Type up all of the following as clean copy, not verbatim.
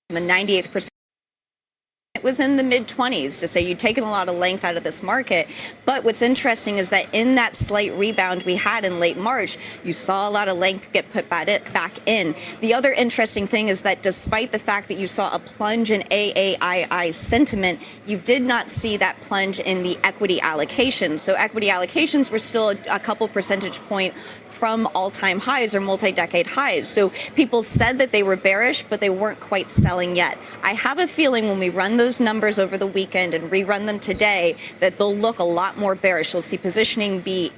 the 98th percent. It was in the mid-20s to say you'd taken a lot of length out of this market. But what's interesting is that in that slight rebound we had in late March, you saw a lot of length get put back in. The other interesting thing is that despite the fact that you saw a plunge in AAII sentiment, you did not see that plunge in the equity allocations. So equity allocations were still a couple percentage point from all-time highs or multi-decade highs. So people said that they were bearish, but they weren't quite selling yet. I have a feeling when we run those numbers over the weekend and rerun them today, that they'll look a lot more bearish. You'll see positioning be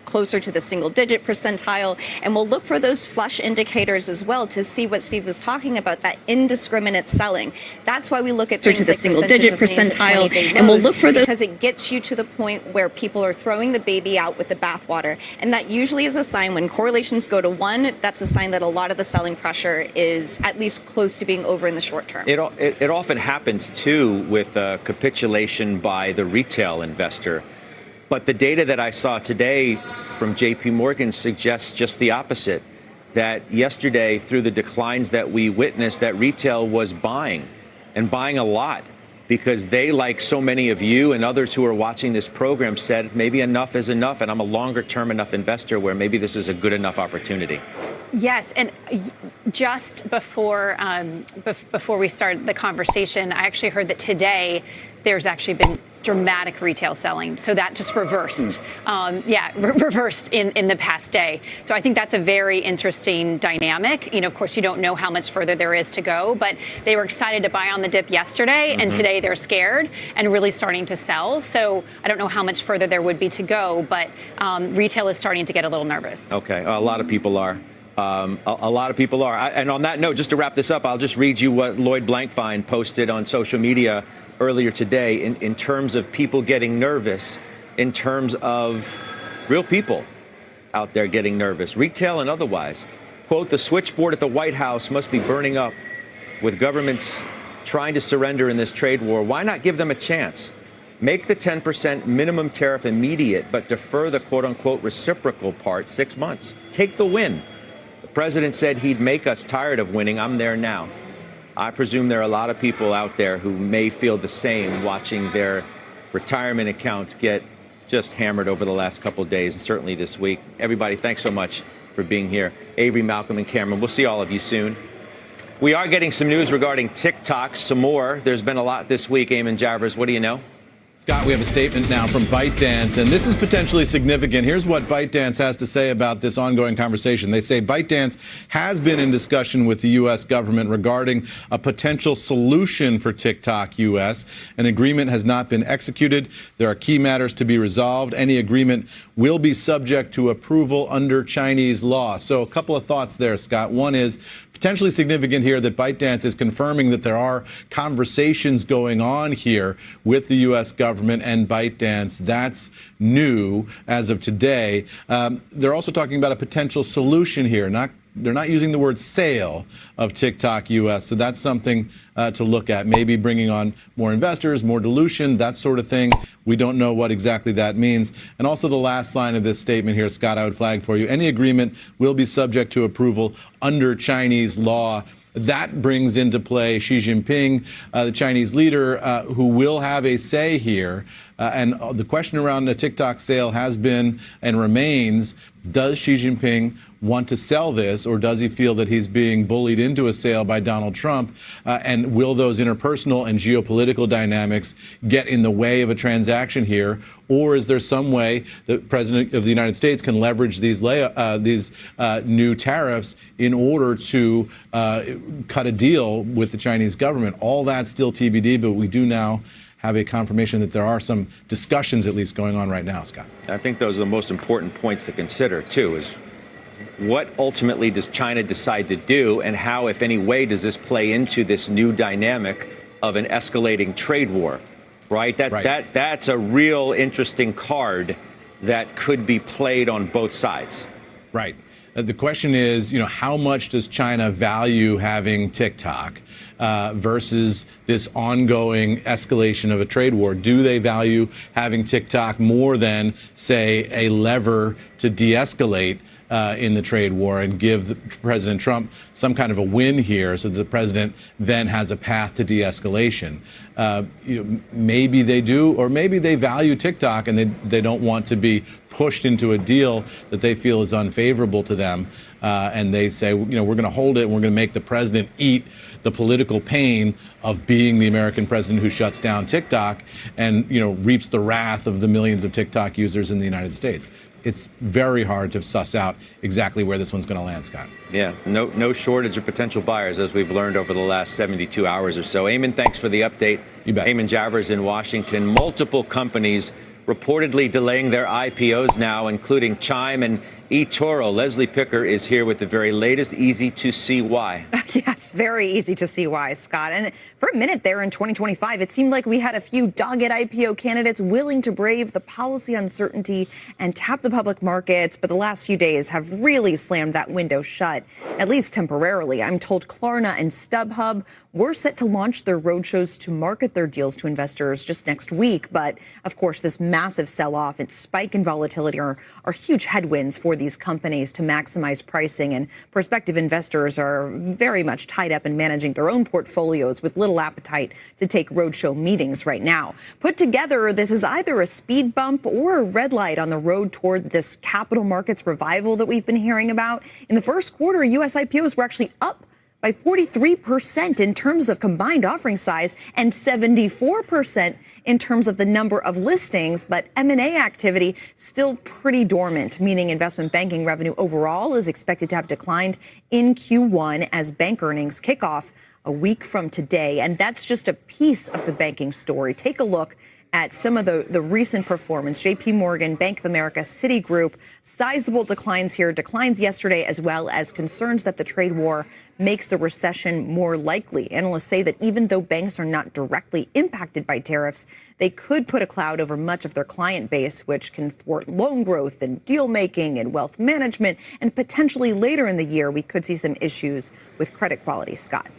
closer to the single-digit percentile, and we'll look for those flush indicators as well to see what Steve was talking about, that indiscriminate selling. That's why we look at things to the like single-digit percentile, and we'll look for those because it gets you to the point where people are throwing the baby out with the bathwater, and that usually is a sign when correlations go to 1. That's a sign that a lot of the selling pressure is at least close to being over in the short term. It often happens too with capitulation by the retail investor. But the data that I saw today from JP Morgan suggests just the opposite, that yesterday, through the declines that we witnessed, that retail was buying and buying a lot because they, like so many of you and others who are watching this program, said maybe enough is enough, and I'm a longer term enough investor where maybe this is a good enough opportunity. Yes, and just before we start the conversation, I actually heard that today there's actually been dramatic retail selling. So that just reversed. Reversed in the past day. So I think that's a very interesting dynamic. Of course, you don't know how much further there is to go, but they were excited to buy on the dip yesterday, and today they're scared and really starting to sell. So I don't know how much further there would be to go, but retail is starting to get a little nervous. Okay, a lot of people are. A lot of people are. And on that note, just to wrap this up, I'll just read you what Lloyd Blankfein posted on social media earlier today in terms of people getting nervous, in terms of real people out there getting nervous, retail and otherwise. Quote, the switchboard at the White House must be burning up with governments trying to surrender in this trade war. Why not give them a chance? Make the 10% minimum tariff immediate, but defer the quote unquote reciprocal part 6 months. Take the win. The president said he'd make us tired of winning. I'm there now. I presume there are a lot of people out there who may feel the same watching their retirement accounts get just hammered over the last couple of days, and certainly this week. Everybody, thanks so much for being here. Avery, Malcolm, and Cameron, we'll see all of you soon. We are getting some news regarding TikTok, some more. There's been a lot this week. Eamon Javers, what do you know? Scott, we have a statement now from ByteDance, and this is potentially significant. Here's what ByteDance has to say about this ongoing conversation. They say ByteDance has been in discussion with the U.S. government regarding a potential solution for TikTok U.S. An agreement has not been executed. There are key matters to be resolved. Any agreement will be subject to approval under Chinese law. So a couple of thoughts there, Scott. One is potentially significant here that ByteDance is confirming that there are conversations going on here with the U.S. government and ByteDance. That's new as of today. They're also talking about a potential solution here. They're not using the word sale of TikTok U.S., so that's something to look at. Maybe bringing on more investors, more dilution, that sort of thing. We don't know what exactly that means. And also the last line of this statement here, Scott, I would flag for you. Any agreement will be subject to approval under Chinese law. That brings into play Xi Jinping, the Chinese leader, who will have a say here. And the question around the TikTok sale has been and remains, does Xi Jinping want to sell this, or does he feel that he's being bullied into a sale by Donald Trump? And will those interpersonal and geopolitical dynamics get in the way of a transaction here? Or is there some way the President of the United States can leverage these new tariffs in order to cut a deal with the Chinese government? All that's still TBD, but we do now have a confirmation that there are some discussions at least going on right now, Scott. I think those are the most important points to consider, too, is what ultimately does China decide to do, and how, if any way, does this play into this new dynamic of an escalating trade war, right? That's a real interesting card that could be played on both sides. Right. The question is, how much does China value having TikTok versus this ongoing escalation of a trade war? Do they value having TikTok more than, say, a lever to de-escalate in the trade war and give President Trump some kind of a win here so that the president then has a path to de-escalation. Maybe they do, or maybe they value TikTok and they don't want to be pushed into a deal that they feel is unfavorable to them. And they say, we're going to hold it and we're going to make the president eat the political pain of being the American president who shuts down TikTok and, reaps the wrath of the millions of TikTok users in the United States. It's very hard to suss out exactly where this one's going to land, Scott. Yeah, no shortage of potential buyers, as we've learned over the last 72 hours or so. Eamon, thanks for the update. You bet. Eamon Javers in Washington. Multiple companies reportedly delaying their IPOs now, including Chime and eToro. Leslie Picker is here with the very latest. Easy to see why. Yes, very easy to see why, Scott. And for a minute there in 2025, it seemed like we had a few dogged IPO candidates willing to brave the policy uncertainty and tap the public markets. But the last few days have really slammed that window shut, at least temporarily. I'm told Klarna and StubHub were set to launch their roadshows to market their deals to investors just next week. But of course, this massive sell-off and spike in volatility are huge headwinds for these companies to maximize pricing, and prospective investors are very much tied up in managing their own portfolios with little appetite to take roadshow meetings right now. Put together, this is either a speed bump or a red light on the road toward this capital markets revival that we've been hearing about. In the first quarter, U.S. IPOs were actually up by 43% in terms of combined offering size and 74% in terms of the number of listings. But M&A activity still pretty dormant, meaning investment banking revenue overall is expected to have declined in Q1 as bank earnings kick off a week from today. And that's just a piece of the banking story. Take a look at some of the recent performance. JP Morgan, Bank of America, Citigroup, sizable declines here, declines yesterday, as well as concerns that the trade war makes the recession more likely. Analysts say that even though banks are not directly impacted by tariffs, they could put a cloud over much of their client base, which can thwart loan growth and deal making and wealth management. And potentially later in the year, we could see some issues with credit quality. Scott.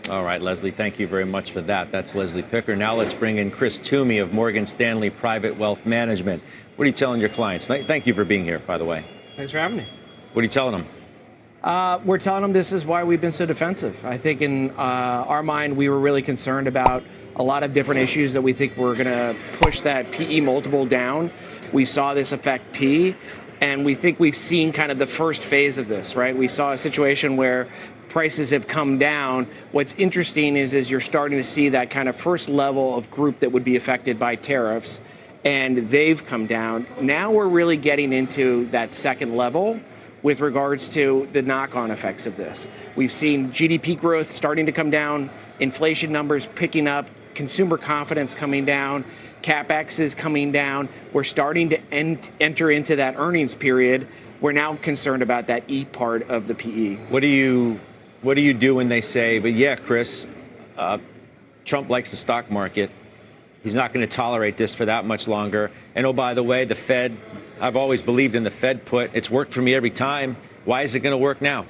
All right, Leslie, thank you very much for that. That's Leslie Picker. Now let's bring in Chris Toomey of Morgan Stanley Private Wealth Management. What are you telling your clients? Thank you for being here, by the way. Thanks for having me. What are you telling them? We're telling them this is why we've been so defensive. I think in our mind, we were really concerned about a lot of different issues that we think were going to push that PE multiple down. We saw this affect P, and we think we've seen kind of the first phase of this, right? We saw a situation where prices have come down. What's interesting is you're starting to see that kind of first level of group that would be affected by tariffs, and they've come down. Now we're really getting into that second level with regards to the knock-on effects of this. We've seen GDP growth starting to come down, inflation numbers picking up, consumer confidence coming down, CapEx is coming down. We're starting to enter into that earnings period. We're now concerned about that E part of the PE. What do you do when they say, but yeah, Chris, Trump likes the stock market. He's not going to tolerate this for that much longer. And oh, by the way, the Fed, I've always believed in the Fed put. It's worked for me every time. Why is it going to work now?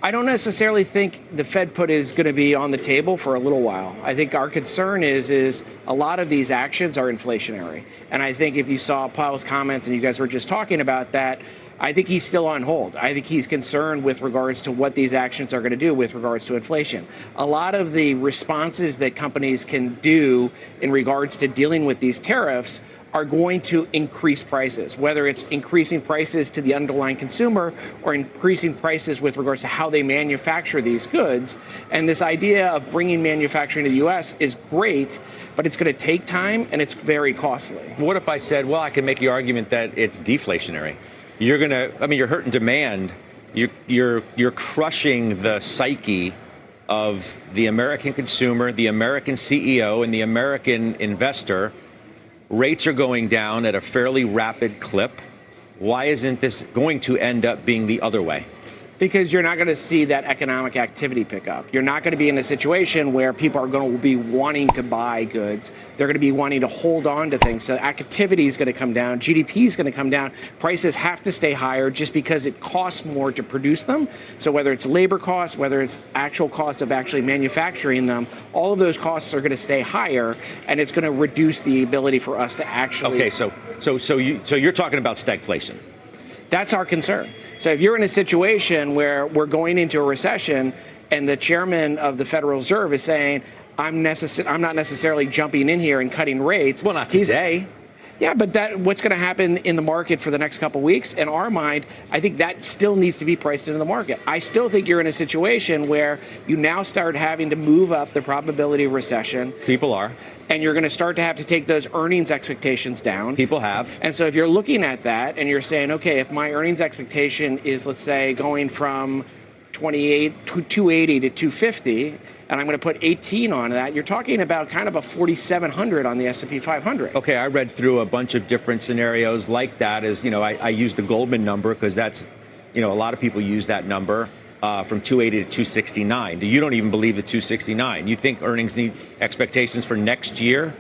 I don't necessarily think the Fed put is going to be on the table for a little while. I think our concern is a lot of these actions are inflationary. And I think if you saw Powell's comments and you guys were just talking about that, I think he's still on hold. I think he's concerned with regards to what these actions are going to do with regards to inflation. A lot of the responses that companies can do in regards to dealing with these tariffs are going to increase prices, whether it's increasing prices to the underlying consumer or increasing prices with regards to how they manufacture these goods. And this idea of bringing manufacturing to the U.S. is great, but it's going to take time and it's very costly. What if I said, well, I can make the argument that it's deflationary? You're hurting demand. You're crushing the psyche of the American consumer, the American CEO, and the American investor. Rates are going down at a fairly rapid clip. Why isn't this going to end up being the other way? Because you're not going to see that economic activity pick up. You're not going to be in a situation where people are going to be wanting to buy goods. They're going to be wanting to hold on to things. So activity is going to come down. GDP is going to come down. Prices have to stay higher just because it costs more to produce them. So whether it's labor costs, whether it's actual costs of actually manufacturing them, all of those costs are going to stay higher, and it's going to reduce the ability for us to actually. Okay, so you're talking about stagflation. That's our concern. So if you're in a situation where we're going into a recession and the chairman of the Federal Reserve is saying, I'm not necessarily jumping in here and cutting rates. Well, not today. Yeah, but what's going to happen in the market for the next couple of weeks? In our mind, I think that still needs to be priced into the market. I still think you're in a situation where you now start having to move up the probability of recession. People are. And you're going to start to have to take those earnings expectations down. People have. And so if you're looking at that and you're saying, okay, if my earnings expectation is, let's say, going from 280 to 250, and I'm going to put 18 on that, you're talking about kind of a 4,700 on the S&P 500. Okay, I read through a bunch of different scenarios like that. As you know, I use the Goldman number because that's, a lot of people use that number from 280 to 269. You don't even believe the 269. You think earnings need expectations for next year?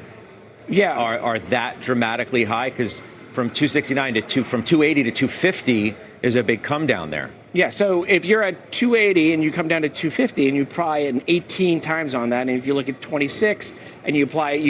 Yeah, are that dramatically high? Because from 269 from 280 to 250 is a big come down there. Yeah, so if you're at 280 and you come down to 250 and you apply an 18 times on that, and if you look at 26 and you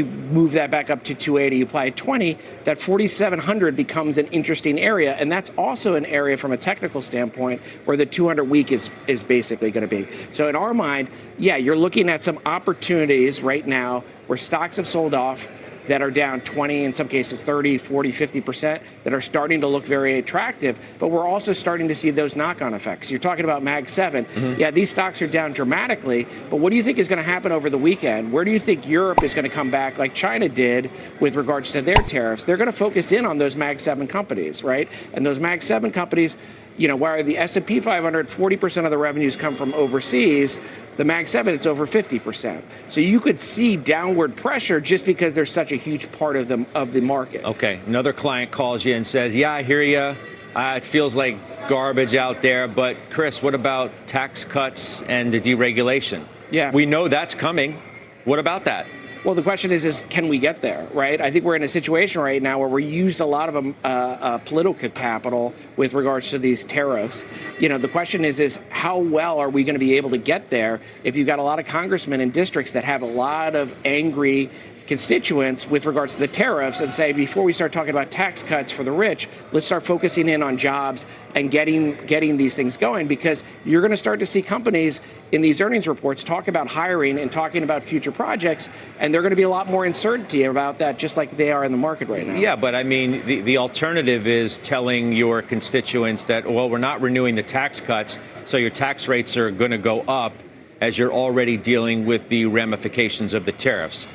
move that back up to 280, you apply 20, that 4,700 becomes an interesting area. And that's also an area from a technical standpoint where the 200 week is basically going to be. So in our mind, yeah, you're looking at some opportunities right now where stocks have sold off that are down 20, in some cases 30, 40, 50%, that are starting to look very attractive. But we're also starting to see those knock-on effects. You're talking about Mag 7. Mm-hmm. Yeah, these stocks are down dramatically, but what do you think is going to happen over the weekend? Where do you think Europe is going to come back like China did with regards to their tariffs? They're going to focus in on those Mag 7 companies, right? And those Mag 7 companies, while the S&P 500, 40% of the revenues come from overseas, the Mag 7, it's over 50%. So you could see downward pressure just because there's such a huge part of the market. Okay, another client calls you and says, yeah, I hear you. It feels like garbage out there. But Chris, what about tax cuts and the deregulation? Yeah. We know that's coming. What about that? Well, the question is can we get there, right? I think we're in a situation right now where we used a lot of political capital with regards to these tariffs. The question is how well are we going to be able to get there if you've got a lot of congressmen in districts that have a lot of angry constituents with regards to the tariffs and say, before we start talking about tax cuts for the rich, let's start focusing in on jobs and getting these things going, because you're going to start to see companies in these earnings reports talk about hiring and talking about future projects, and they're going to be a lot more uncertainty about that, just like they are in the market right now. Yeah, but I mean, the alternative is telling your constituents that, well, we're not renewing the tax cuts, so your tax rates are going to go up as you're already dealing with the ramifications of the tariffs.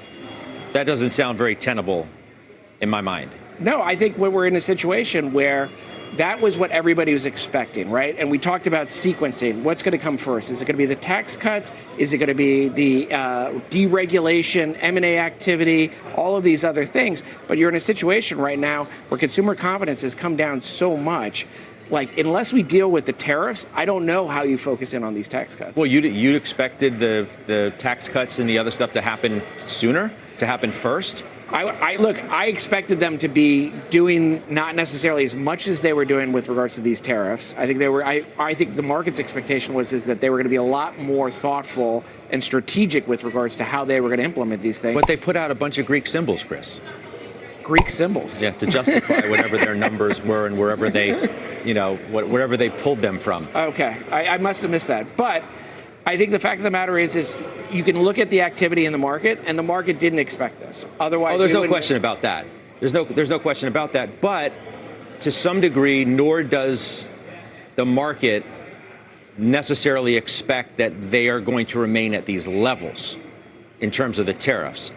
That doesn't sound very tenable in my mind. No, I think we're in a situation where that was what everybody was expecting, right? And we talked about sequencing. What's going to come first? Is it going to be the tax cuts? Is it going to be the deregulation, M&A activity, all of these other things? But you're in a situation right now where consumer confidence has come down so much. Like, unless we deal with the tariffs, I don't know how you focus in on these tax cuts. Well, you expected the tax cuts and the other stuff to happen sooner, to happen first? I expected them to be doing not necessarily as much as they were doing with regards to these tariffs. I think I think the market's expectation was that they were going to be a lot more thoughtful and strategic with regards to how they were going to implement these things. But they put out a bunch of Greek symbols, Chris. Greek symbols. Yeah, to justify whatever their numbers were and wherever they, wherever they pulled them from. Okay, I must have missed that. But I think the fact of the matter is you can look at the activity in the market, and the market didn't expect this. Otherwise, there's no question about that. There's no question about that. But to some degree, nor does the market necessarily expect that they are going to remain at these levels in terms of the tariffs.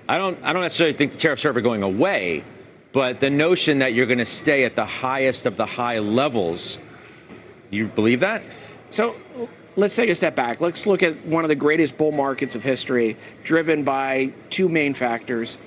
I don't necessarily think the tariffs are ever going away, but the notion that you're going to stay at the highest of the high levels, you believe that? So let's take a step back. Let's look at one of the greatest bull markets of history, driven by two main factors: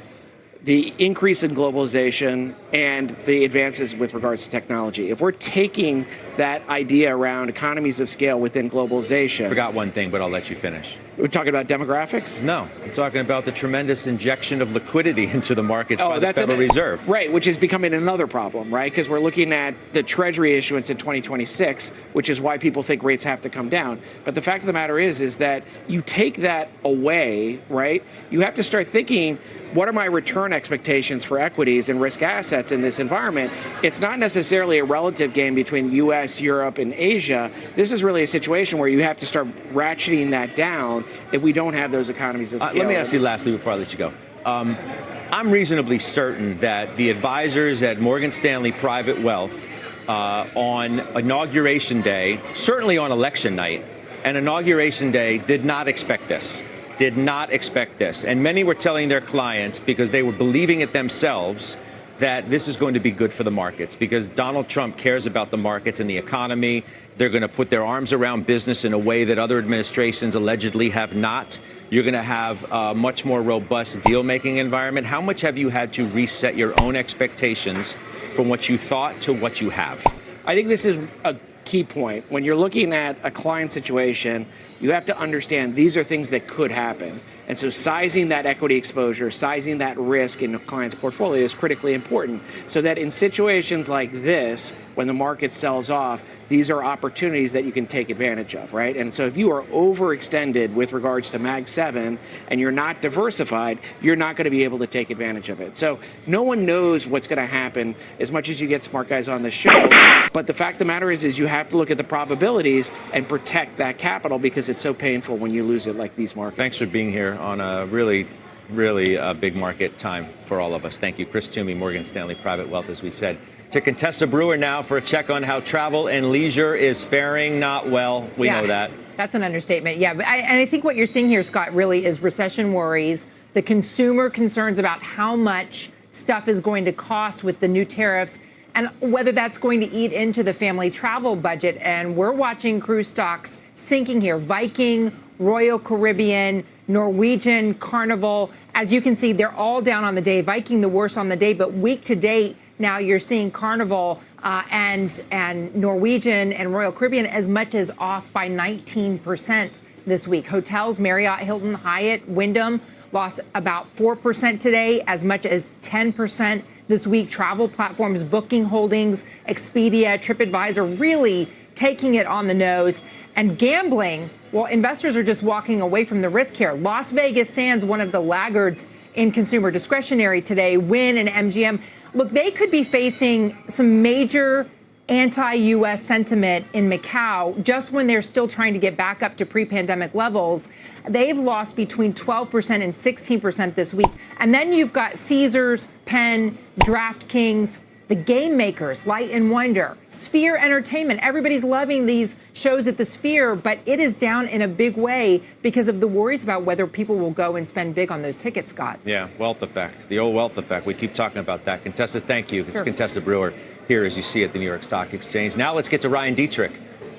the increase in globalization and the advances with regards to technology. If we're taking that idea around economies of scale within globalization. I forgot one thing, but I'll let you finish. We're talking about demographics? No, I'm talking about the tremendous injection of liquidity into the markets by the Federal Reserve. Right, which is becoming another problem, right? Because we're looking at the Treasury issuance in 2026, which is why people think rates have to come down. But the fact of the matter is that you take that away, right? You have to start thinking, what are my return return expectations for equities and risk assets in this environment, it's not necessarily a relative game between US, Europe, and Asia. This is really a situation where you have to start ratcheting that down if we don't have those economies of scale. Let me ask you lastly before I let you go. I'm reasonably certain that the advisors at Morgan Stanley Private Wealth on Inauguration Day, certainly on election night, and Inauguration Day did not expect this. Did not expect this. And many were telling their clients, because they were believing it themselves, that this is going to be good for the markets because Donald Trump cares about the markets and the economy. They're going to put their arms around business in a way that other administrations allegedly have not. You're going to have a much more robust deal-making environment. How much have you had to reset your own expectations from what you thought to what you have? I think this is a key point. When you're looking at a client situation, you have to understand these are things that could happen. And so sizing that equity exposure, sizing that risk in a client's portfolio is critically important so that in situations like this, when the market sells off, these are opportunities that you can take advantage of, right? And so if you are overextended with regards to Mag 7 and you're not diversified, you're not going to be able to take advantage of it. So no one knows what's going to happen as much as you get smart guys on the show. But the fact of the matter is you have to look at the probabilities and protect that capital because it's so painful when you lose it like these markets. Thanks for being here on a really big market time for all of us. Thank you. Chris Toomey, Morgan Stanley Private Wealth, as we said. To Contessa Brewer now for a check on how travel and leisure is faring not well. We know that. That's an understatement. Yeah, but I think what you're seeing here, Scott, really is recession worries, the consumer concerns about how much stuff is going to cost with the new tariffs and whether that's going to eat into the family travel budget. And we're watching cruise stocks sinking here. Viking, Royal Caribbean, Norwegian, Carnival. As you can see, they're all down on the day. Viking the worst on the day, but week to date, now you're seeing Carnival and Norwegian and Royal Caribbean as much as off by 19% this week. Hotels, Marriott, Hilton, Hyatt, Wyndham lost about 4% today, as much as 10% this week. Travel platforms, Booking Holdings, Expedia, TripAdvisor really taking it on the nose. And gambling, well, investors are just walking away from the risk here. Las Vegas Sands, one of the laggards in consumer discretionary today, Wynn and MGM. Look, they could be facing some major anti-U.S. sentiment in Macau just when they're still trying to get back up to pre-pandemic levels. They've lost between 12% and 16% this week. And then you've got Caesars, Penn, DraftKings, the game makers, Light and Wonder, Sphere Entertainment. Everybody's loving these shows at the Sphere, but it is down in a big way because of the worries about whether people will go and spend big on those tickets, Scott. Yeah, wealth effect, the old wealth effect. We keep talking about that. Contessa, thank you. It's Sure. Contessa Brewer here as you see at the New York Stock Exchange. Now let's get to Ryan Dietrich,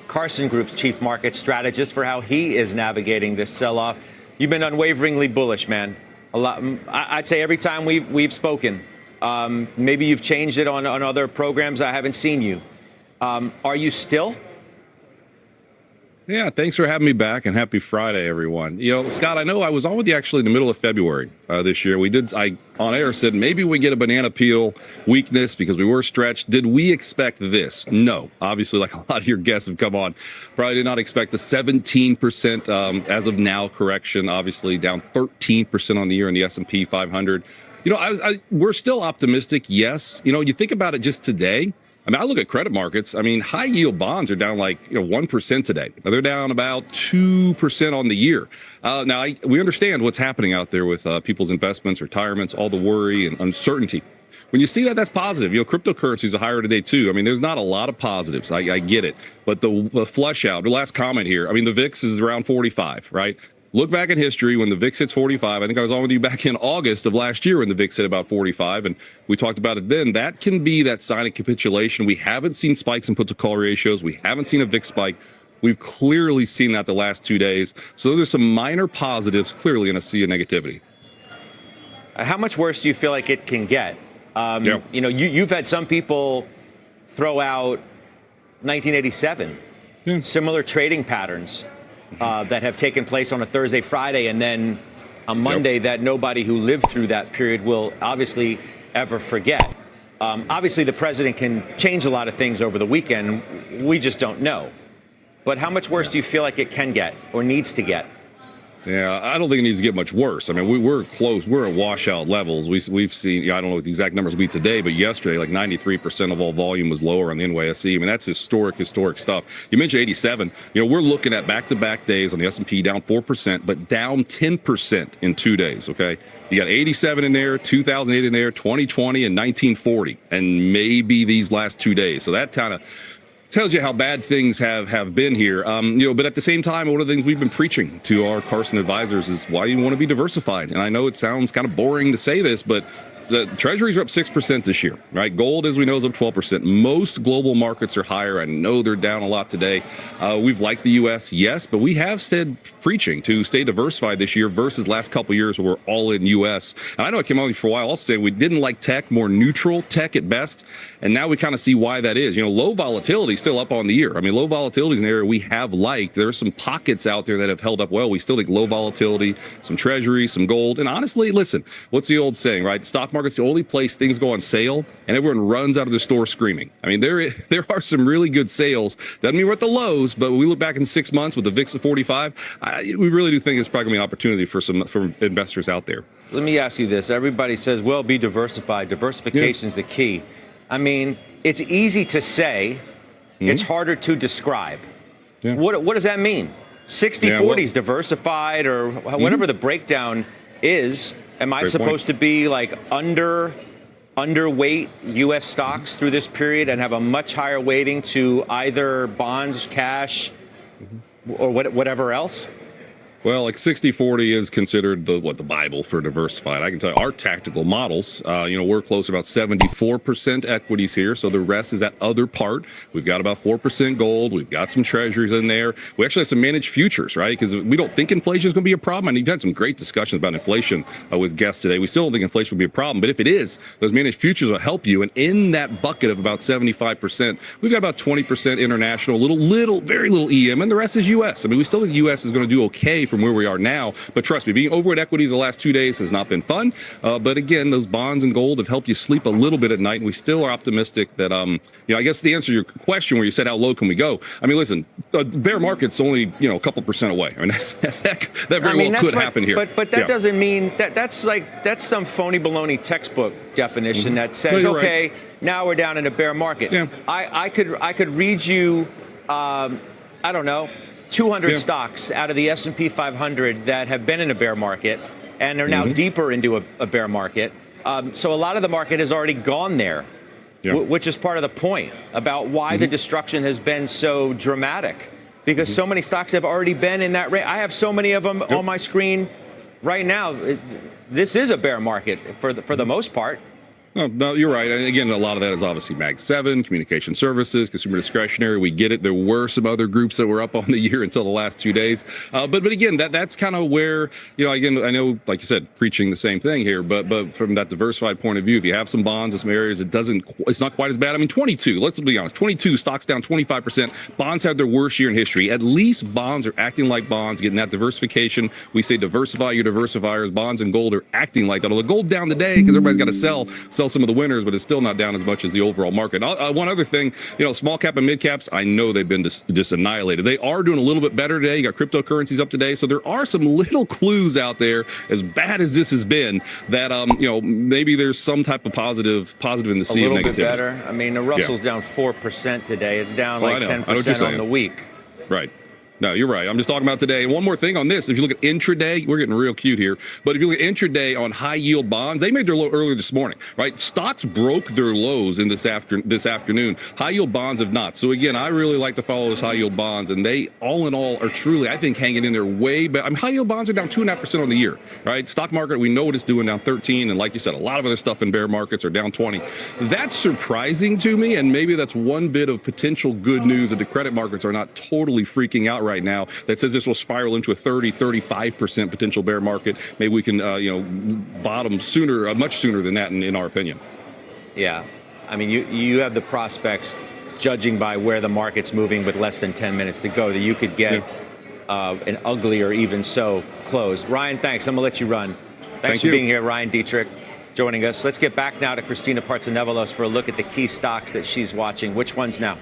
Carson Group's chief market strategist, for how he is navigating this sell-off. You've been unwaveringly bullish, man. A lot. I'd say every time we've spoken. Maybe you've changed it on other programs. I haven't seen you. Are you still? Yeah, thanks for having me back, and happy Friday, everyone. You know, Scott, I know I was on with you actually in the middle of February this year. I on air said maybe we get a banana peel weakness because we were stretched. Did we expect this? No. Obviously, like a lot of your guests have come on, probably did not expect the 17% as of now correction. Obviously, down 13% on the year in the S&P 500. You know, we're still optimistic, yes. You know, you think about it just today. I mean, I look at credit markets. I mean, high yield bonds are down like 1% today. They're down about 2% on the year. Now, we understand what's happening out there with people's investments, retirements, all the worry and uncertainty. When you see that, that's positive. You know, cryptocurrencies are higher today, too. I mean, there's not a lot of positives. I get it. But the flush out, the last comment here, I mean, the VIX is around 45, right? Look back at history when the VIX hits 45. I think I was on with you back in August of last year when the VIX hit about 45, and we talked about it then. That can be that sign of capitulation. We haven't seen spikes in put-to-call ratios. We haven't seen a VIX spike. We've clearly seen that the last 2 days. So there's some minor positives clearly in a sea of negativity. How much worse do you feel like it can get? You know, you've had some people throw out 1987, similar trading patterns. That have taken place on a Thursday, Friday, and then a Monday that nobody who lived through that period will obviously ever forget. Obviously, the president can change a lot of things over the weekend. We just don't know. But how much worse do you feel like it can get or needs to get? Yeah, I don't think it needs to get much worse. I mean, we're close. We're at washout levels. We've seen, I don't know what the exact numbers will be today, but yesterday, like 93% of all volume was lower on the NYSE. I mean, that's historic stuff. You mentioned 87. We're looking at back-to-back days on the S&P down 4%, but down 10% in 2 days, okay? You got 87 in there, 2008 in there, 2020, and 1940, and maybe these last 2 days. So that kind of tells you how bad things have been here. But at the same time, one of the things we've been preaching to our Carson advisors is why you want to be diversified. And I know it sounds kind of boring to say this, but the treasuries are up 6% this year, right? Gold, as we know, is up 12%. Most global markets are higher. I know they're down a lot today. We've liked the U.S., yes, but we have said preaching to stay diversified this year versus last couple of years where we're all in U.S. And I know I came on for a while also saying we didn't like tech, more neutral tech at best. And now we kind of see why that is. Low volatility is still up on the year. I mean, low volatility is an area we have liked. There are some pockets out there that have held up well. We still think low volatility, some treasury, some gold. And honestly, listen, what's the old saying, right? Stock market's the only place things go on sale and everyone runs out of the store screaming. I mean, there are some really good sales. Doesn't mean we're at the lows, but when we look back in 6 months with the VIX at 45, we really do think it's probably going to be an opportunity for investors out there. Let me ask you this. Everybody says, well, be diversified. Diversification is the key. I mean, it's easy to say. It's harder to describe. Yeah. What does that mean? 60-40 is diversified or whatever the breakdown is. Am I supposed to be like underweight U.S. stocks through this period and have a much higher weighting to either bonds, cash, or whatever else? Well, like 60-40 is considered the Bible for diversified. I can tell you our tactical models, we're close to about 74% equities here. So the rest is that other part. We've got about 4% gold. We've got some treasuries in there. We actually have some managed futures, right? Because we don't think inflation is going to be a problem. And you've had some great discussions about inflation with guests today. We still don't think inflation will be a problem. But if it is, those managed futures will help you. And in that bucket of about 75%, we've got about 20% international, very little EM, and the rest is U.S. I mean, we still think U.S. is going to do okay from where we are now. But trust me, being overweight equities the last 2 days has not been fun. But again, those bonds and gold have helped you sleep a little bit at night. And we still are optimistic that, I guess the answer to your question where you said how low can we go? I mean, listen, the bear market's only, a couple percent away. I mean, that very well could happen here. But that doesn't mean that's some phony baloney textbook definition that says, okay, right, now we're down in a bear market. Yeah. I could read you, I don't know, 200 stocks out of the S&P 500 that have been in a bear market and are now deeper into a bear market. So a lot of the market has already gone there, which is part of the point about why the destruction has been so dramatic, because so many stocks have already been in that rate. I have so many of them on my screen right now. This is a bear market for the most part. No, you're right. And again, a lot of that is obviously Mag 7, communication services, consumer discretionary. We get it. There were some other groups that were up on the year until the last 2 days. But again, that's kind of where, again, I know, like you said, preaching the same thing here, but from that diversified point of view, if you have some bonds in some areas, it's not quite as bad. I mean, 22, let's be honest, 22 stocks down 25%. Bonds had their worst year in history. At least bonds are acting like bonds, getting that diversification. We say diversify your diversifiers. Bonds and gold are acting like that. Although gold down today because everybody's got to sell some of the winners, but it's still not down as much as the overall market. One other thing, small cap and mid caps, I know they've been just annihilated. They are doing a little bit better today. You got cryptocurrencies up today. So there are some little clues out there, as bad as this has been, that, maybe there's some type of positive in the sea of negativity. A little bit better. I mean, the Russell's down 4% today. It's down 10% on the week. Right. No, you're right. I'm just talking about today. And one more thing on this. If you look at intraday, we're getting real cute here. But if you look at intraday on high yield bonds, they made their low earlier this morning, right? Stocks broke their lows in this afternoon. High yield bonds have not. So again, I really like to follow those high yield bonds, and they all in all are truly, I think, hanging in there way better. I mean, high yield bonds are down 2.5% on the year, right? Stock market, we know what it's doing, down 13. And like you said, a lot of other stuff in bear markets are down 20. That's surprising to me. And maybe that's one bit of potential good news that the credit markets are not totally freaking out right now, that says this will spiral into a 35% potential bear market. Maybe we can, bottom sooner, much sooner than that, in our opinion. Yeah. I mean, you have the prospects, judging by where the market's moving with less than 10 minutes to go, that you could get an ugly or even so close. Ryan, thanks. I'm going to let you run. Thanks for being here, Ryan Dietrich, joining us. Let's get back now to Christina Partsenevelos for a look at the key stocks that she's watching. Which ones now?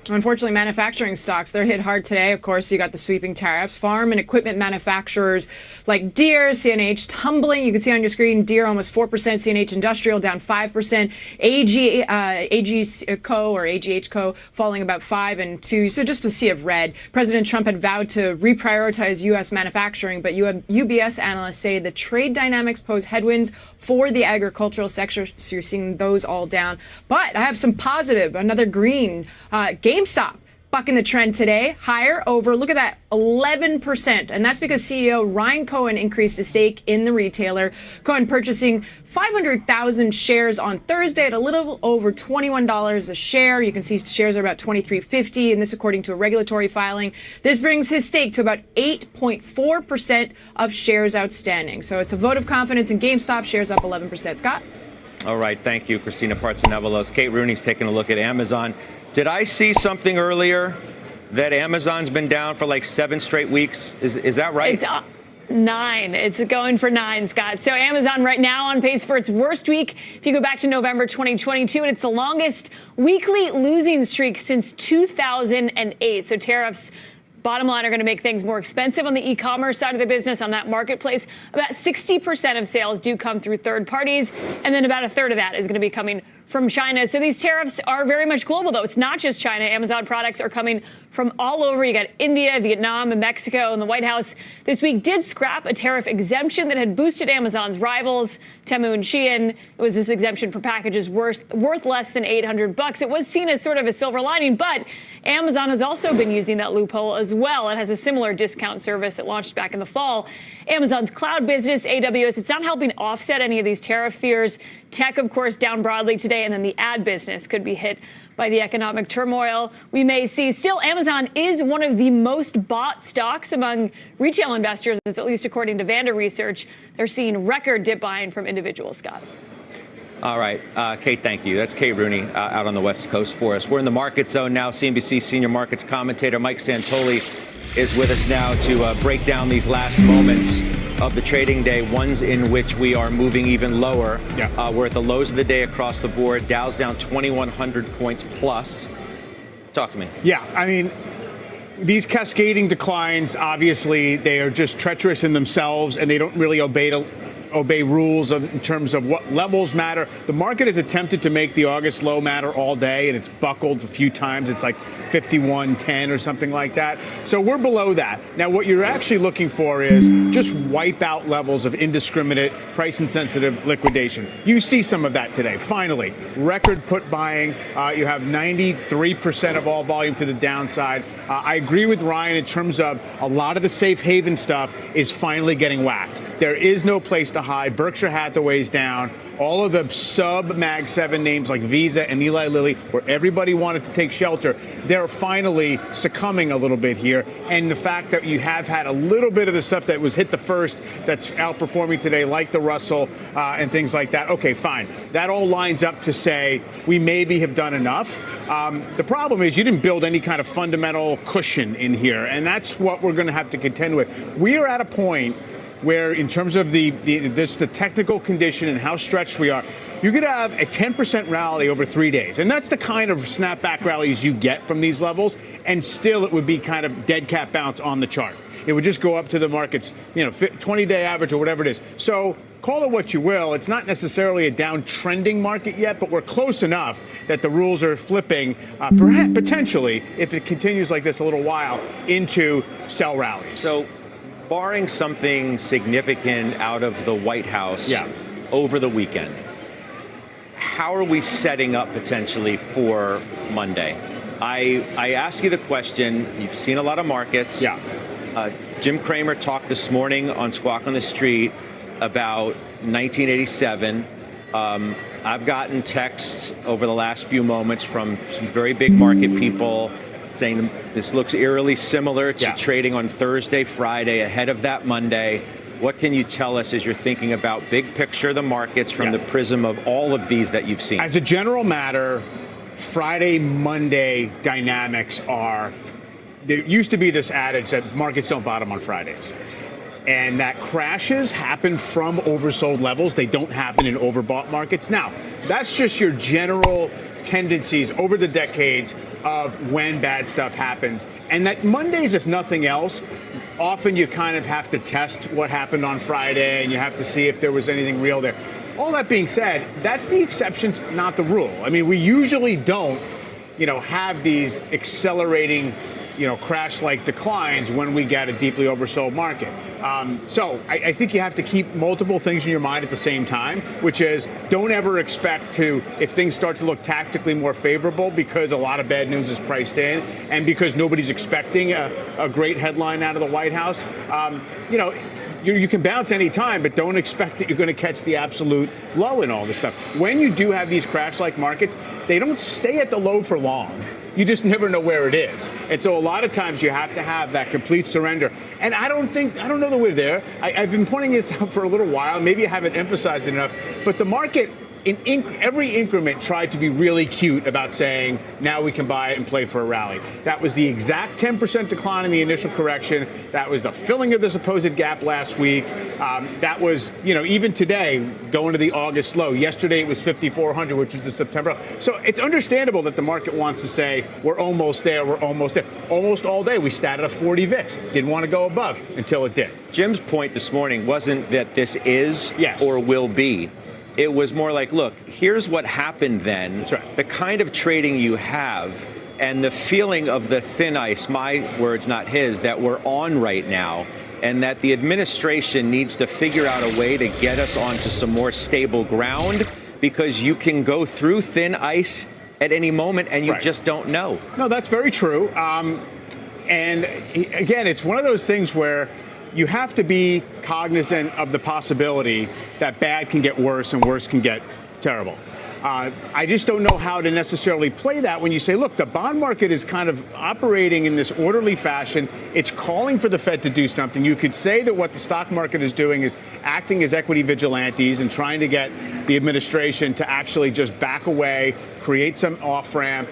Unfortunately, manufacturing stocks, they're hit hard today. Of course, you got the sweeping tariffs. Farm and equipment manufacturers like Deere, CNH tumbling. You can see on your screen, Deere almost 4%, CNH Industrial down 5%, AG Co. or AGH Co. falling about 5 and 2. So just a sea of red. President Trump had vowed to reprioritize U.S. manufacturing, but UBS analysts say the trade dynamics pose headwinds for the agricultural sector. So you're seeing those all down. But I have some positive, another green. GameStop bucking the trend today, higher over, look at that, 11%. And that's because CEO Ryan Cohen increased his stake in the retailer. Cohen purchasing 500,000 shares on Thursday at a little over $21 a share. You can see shares are about $23.50, and this according to a regulatory filing. This brings his stake to about 8.4% of shares outstanding. So it's a vote of confidence in GameStop, shares up 11%. Scott? All right, thank you, Christina Partsenevelos. Kate Rooney's taking a look at Amazon. Did I see something earlier that Amazon's been down for like 7 straight weeks? Is that right? It's 9. It's going for 9, Scott. So Amazon right now on pace for its worst week. If you go back to November 2022, and it's the longest weekly losing streak since 2008. So tariffs, bottom line, are going to make things more expensive on the e-commerce side of the business, on that marketplace. About 60% of sales do come through third parties, and then about a third of that is going to be coming from China. So these tariffs are very much global, though. It's not just China. Amazon products are coming from all over. You got India, Vietnam, and Mexico. And the White House this week did scrap a tariff exemption that had boosted Amazon's rivals, Temu and Shein. It was this exemption for packages worth less than $800. It was seen as sort of a silver lining, but Amazon has also been using that loophole as well. It has a similar discount service it launched back in the fall. Amazon's cloud business, AWS, it's not helping offset any of these tariff fears. Tech, of course, down broadly today, and then the ad business could be hit by the economic turmoil we may see. Still, Amazon is one of the most bought stocks among retail investors. It's at least according to Vanda Research. They're seeing record dip buying from individuals, Scott. All right, Kate, thank you. That's Kate Rooney out on the West Coast for us. We're in the market zone now. CNBC senior markets commentator Mike Santoli is with us now to break down these last moments of the trading day, ones in which we are moving even lower. Yeah. We're at the lows of the day across the board. Dow's down 2,100 points plus. Talk to me. Yeah, I mean, these cascading declines, obviously, they are just treacherous in themselves, and they don't really obey rules in terms of what levels matter. The market has attempted to make the August low matter all day, and it's buckled a few times. It's like 51.10 or something like that. So we're below that. Now, what you're actually looking for is just wipe out levels of indiscriminate, price-insensitive liquidation. You see some of that today. Finally, record put buying. You have 93% of all volume to the downside. I agree with Ryan in terms of a lot of the safe haven stuff is finally getting whacked. There is no place to hide. Berkshire Hathaway's down. All of the sub-Mag 7 names like Visa and Eli Lilly, where everybody wanted to take shelter, they're finally succumbing a little bit here. And the fact that you have had a little bit of the stuff that was hit the first that's outperforming today, like the Russell and things like that, okay, fine. That all lines up to say we maybe have done enough. The problem is you didn't build any kind of fundamental cushion in here, and that's what we're going to have to contend with. We are at a point where, in terms of the technical condition and how stretched we are, you could have a 10% rally over 3 days. And that's the kind of snapback rallies you get from these levels. And still, it would be kind of dead cat bounce on the chart. It would just go up to the market's 20-day average or whatever it is. So call it what you will. It's not necessarily a downtrending market yet, but we're close enough that the rules are flipping, perhaps potentially, if it continues like this a little while, into sell rallies. So, barring something significant out of the White House over the weekend, how are we setting up potentially for Monday? I ask you the question, you've seen a lot of markets. Jim Cramer talked this morning on Squawk on the Street about 1987. I've gotten texts over the last few moments from some very big market people saying this looks eerily similar to trading on Thursday, Friday, ahead of that Monday. What can you tell us as you're thinking about big picture the markets from the prism of all of these that you've seen? As a general matter, Friday, Monday dynamics are, there used to be this adage that markets don't bottom on Fridays. And that crashes happen from oversold levels. They don't happen in overbought markets. Now, that's just your general tendencies over the decades of when bad stuff happens. And that Mondays, if nothing else, often you kind of have to test what happened on Friday and you have to see if there was anything real there. All that being said, that's the exception, not the rule. I mean, we usually don't, have these accelerating, crash-like declines when we get a deeply oversold market. So I think you have to keep multiple things in your mind at the same time, which is don't ever expect to, if things start to look tactically more favorable because a lot of bad news is priced in and because nobody's expecting a great headline out of the White House, you can bounce any time, but don't expect that you're going to catch the absolute low in all this stuff. When you do have these crash-like markets, they don't stay at the low for long. You just never know where it is. And so a lot of times you have to have that complete surrender. And I don't know that we're there. I've been pointing this out for a little while. Maybe I haven't emphasized it enough. But the market, in every increment, tried to be really cute about saying, now we can buy it and play for a rally. That was the exact 10% decline in the initial correction. That was the filling of the supposed gap last week. That was, even today, going to the August low. Yesterday it was 5,400, which was the September. So it's understandable that the market wants to say, we're almost there, we're almost there. Almost all day we sat at a 40 VIX. Didn't want to go above until it did. Jim's point this morning wasn't that this is or will be. It was more like, look, here's what happened then. That's right. The kind of trading you have and the feeling of the thin ice, my words, not his, that we're on right now, and that the administration needs to figure out a way to get us onto some more stable ground because you can go through thin ice at any moment and you just don't know. No, that's very true. And again, it's one of those things where you have to be cognizant of the possibility that bad can get worse and worse can get terrible. I just don't know how to necessarily play that when you say, look, the bond market is kind of operating in this orderly fashion. It's calling for the Fed to do something. You could say that what the stock market is doing is acting as equity vigilantes and trying to get the administration to actually just back away, create some off-ramp,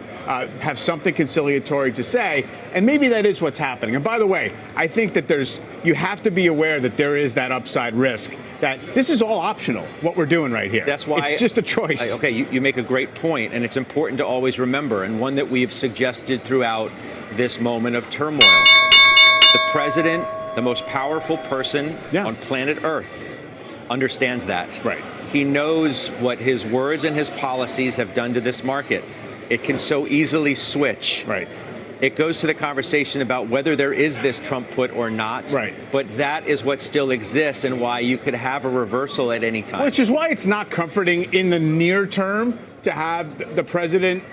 have something conciliatory to say, and maybe that is what's happening. And by the way, I think that you have to be aware that there is that upside risk, that this is all optional, what we're doing right here. That's why it's just a choice. Okay, you make a great point, and it's important to always remember, and one that we've suggested throughout this moment of turmoil. The president, the most powerful person on planet Earth, understands that. Right. He knows what his words and his policies have done to this market. It can so easily switch. Right. It goes to the conversation about whether there is this Trump put or not. Right. But that is what still exists and why you could have a reversal at any time. Which is why it's not comforting in the near term to have the president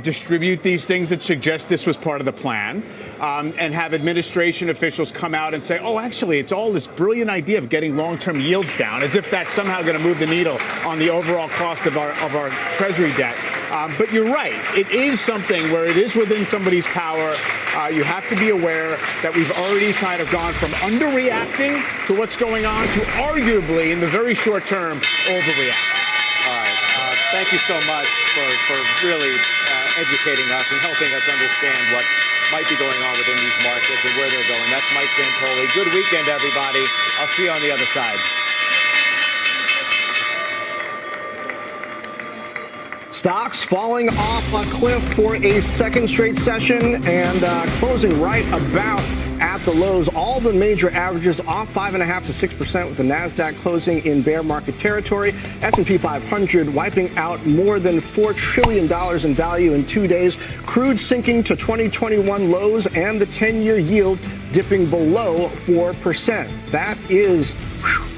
distribute these things that suggest this was part of the plan, and have administration officials come out and say, oh, actually, it's all this brilliant idea of getting long-term yields down, as if that's somehow going to move the needle on the overall cost of our Treasury debt. But you're right. It is something where it is within somebody's power. You have to be aware that we've already kind of gone from underreacting to what's going on to arguably, in the very short term, overreacting. All right. Thank you so much for really educating us and helping us understand what might be going on within these markets and where they're going. That's Mike Santoli. Good weekend, everybody. I'll see you on the other side. Stocks falling off a cliff for a second straight session and closing right about at the lows. All the major averages off 5.5% to 6%, with the NASDAQ closing in bear market territory. S&P 500 wiping out more than $4 trillion in value in 2 days. Crude sinking to 2021 lows, and the 10-year yield dipping below 4%. That is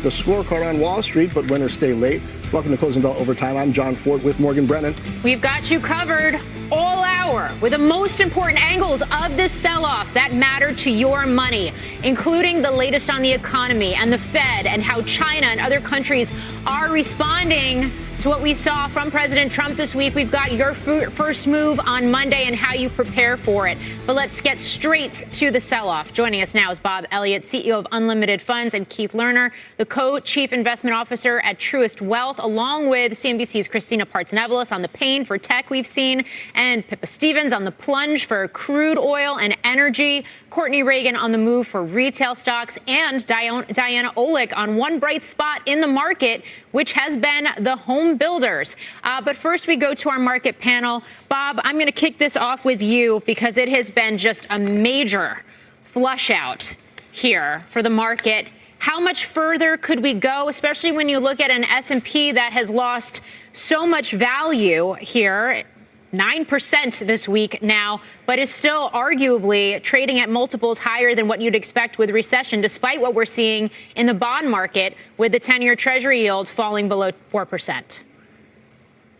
the scorecard on Wall Street, but winners stay late. Welcome to Closing Bell Overtime. I'm John Fort with Morgan Brennan. We've got you covered all hour with the most important angles of this sell-off that matter to your money, including the latest on the economy and the Fed and how China and other countries are responding to what we saw from President Trump this week. We've got your first move on Monday and how you prepare for it. But let's get straight to the sell-off. Joining us now is Bob Elliott, CEO of Unlimited Funds, and Keith Lerner, the co-chief investment officer at Truist Wealth, along with CNBC's Christina Partsinevelos on the pain for tech we've seen, and Pippa Stevens on the plunge for crude oil and energy. Courtney Reagan on the move for retail stocks, and Diana Olick on one bright spot in the market, which has been the home builders. But first, we go to our market panel. Bob, I'm going to kick this off with you because it has been just a major flush out here for the market. How much further could we go, especially when you look at an S&P that has lost so much value here, 9% this week now, but is still arguably trading at multiples higher than what you'd expect with recession, despite what we're seeing in the bond market with the 10-year Treasury yield falling below 4%?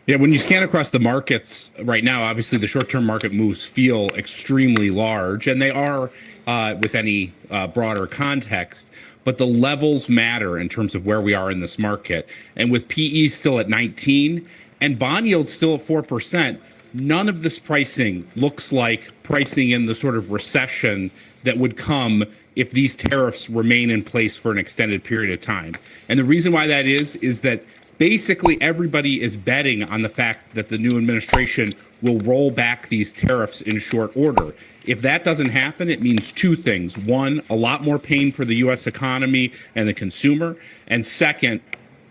Yeah, when you scan across the markets right now, obviously the short-term market moves feel extremely large, and they are with any broader context. But the levels matter in terms of where we are in this market. And with PE still at 19 and bond yields still at 4%, none of this pricing looks like pricing in the sort of recession that would come if these tariffs remain in place for an extended period of time. And the reason why that is that basically everybody is betting on the fact that the new administration will roll back these tariffs in short order. If that doesn't happen, it means two things. One, a lot more pain for the U.S. economy and the consumer. And second,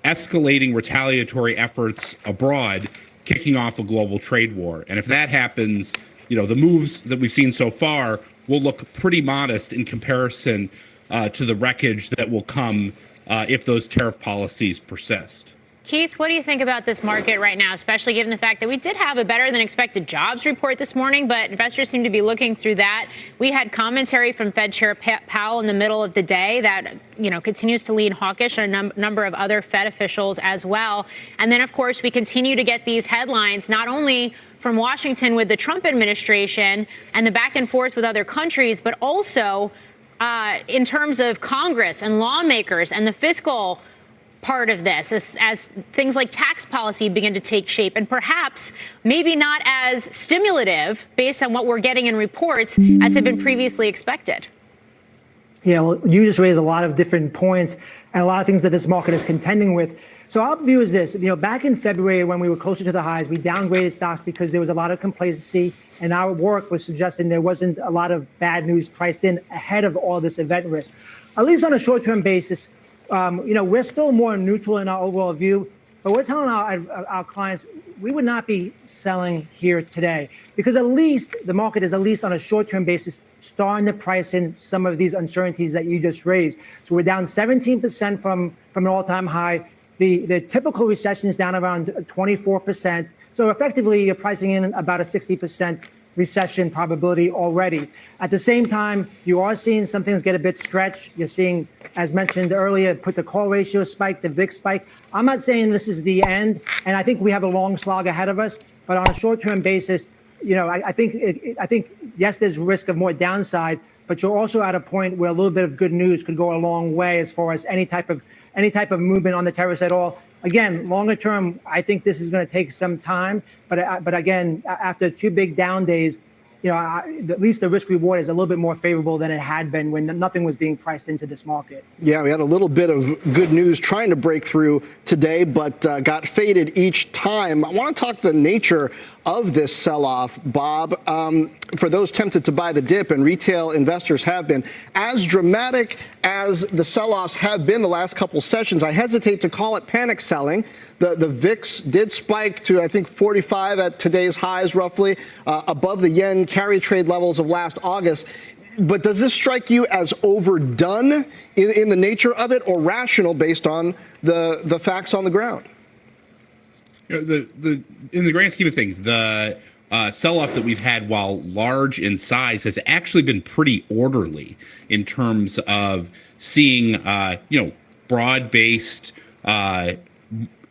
escalating retaliatory efforts abroad, kicking off a global trade war. And if that happens, the moves that we've seen so far will look pretty modest in comparison to the wreckage that will come if those tariff policies persist. Keith, what do you think about this market right now, especially given the fact that we did have a better than expected jobs report this morning, but investors seem to be looking through that. We had commentary from Fed Chair Powell in the middle of the day that, continues to lean hawkish, and a number of other Fed officials as well. And then, of course, we continue to get these headlines, not only from Washington with the Trump administration and the back and forth with other countries, but also in terms of Congress and lawmakers and the fiscal part of this as things like tax policy begin to take shape, and perhaps maybe not as stimulative based on what we're getting in reports as had been previously expected. Yeah, well, you just raised a lot of different points and a lot of things that this market is contending with. So our view is this, back in February when we were closer to the highs, we downgraded stocks because there was a lot of complacency, and our work was suggesting there wasn't a lot of bad news priced in ahead of all this event risk. At least on a short-term basis, we're still more neutral in our overall view, but we're telling our clients we would not be selling here today because at least the market is, at least on a short-term basis, starting to price in some of these uncertainties that you just raised. So we're down 17% from an all-time high. The typical recession is down around 24%. So effectively, you're pricing in about a 60% recession probability already. At the same time, you are seeing some things get a bit stretched. You're seeing, as mentioned earlier, put the call ratio spike, the VIX spike. I'm not saying this is the end, and I think we have a long slog ahead of us. But on a short-term basis, I think yes, there's risk of more downside, but you're also at a point where a little bit of good news could go a long way as far as any type of movement on the tariffs at all. Again, longer term, I think this is going to take some time. But again, after two big down days, at least the risk reward is a little bit more favorable than it had been when nothing was being priced into this market. Yeah, we had a little bit of good news trying to break through today, but got faded each time. I want to talk the nature of this sell-off, Bob. For those tempted to buy the dip, and retail investors have been, as dramatic as the sell-offs have been the last couple sessions, I hesitate to call it panic selling. The VIX did spike to, I think, 45 at today's highs, roughly, above the yen carry trade levels of last August. But does this strike you as overdone in the nature of it, or rational based on the facts on the ground? In the grand scheme of things, the sell-off that we've had, while large in size, has actually been pretty orderly in terms of seeing, broad-based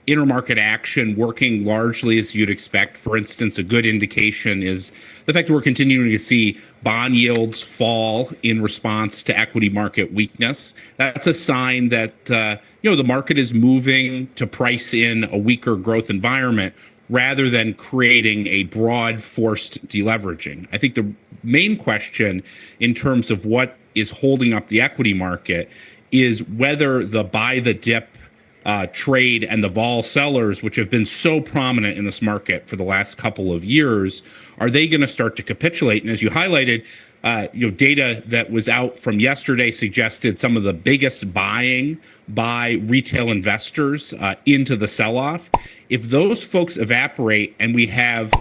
intermarket action working largely as you'd expect. For instance, a good indication is the fact that we're continuing to see bond yields fall in response to equity market weakness. That's a sign that, the market is moving to price in a weaker growth environment rather than creating a broad forced deleveraging. I think the main question in terms of what is holding up the equity market is whether the buy the dip trade and the vol sellers, which have been so prominent in this market for the last couple of years, are they going to start to capitulate? And as you highlighted, Data that was out from yesterday suggested some of the biggest buying by retail investors into the sell-off. If those folks evaporate and we have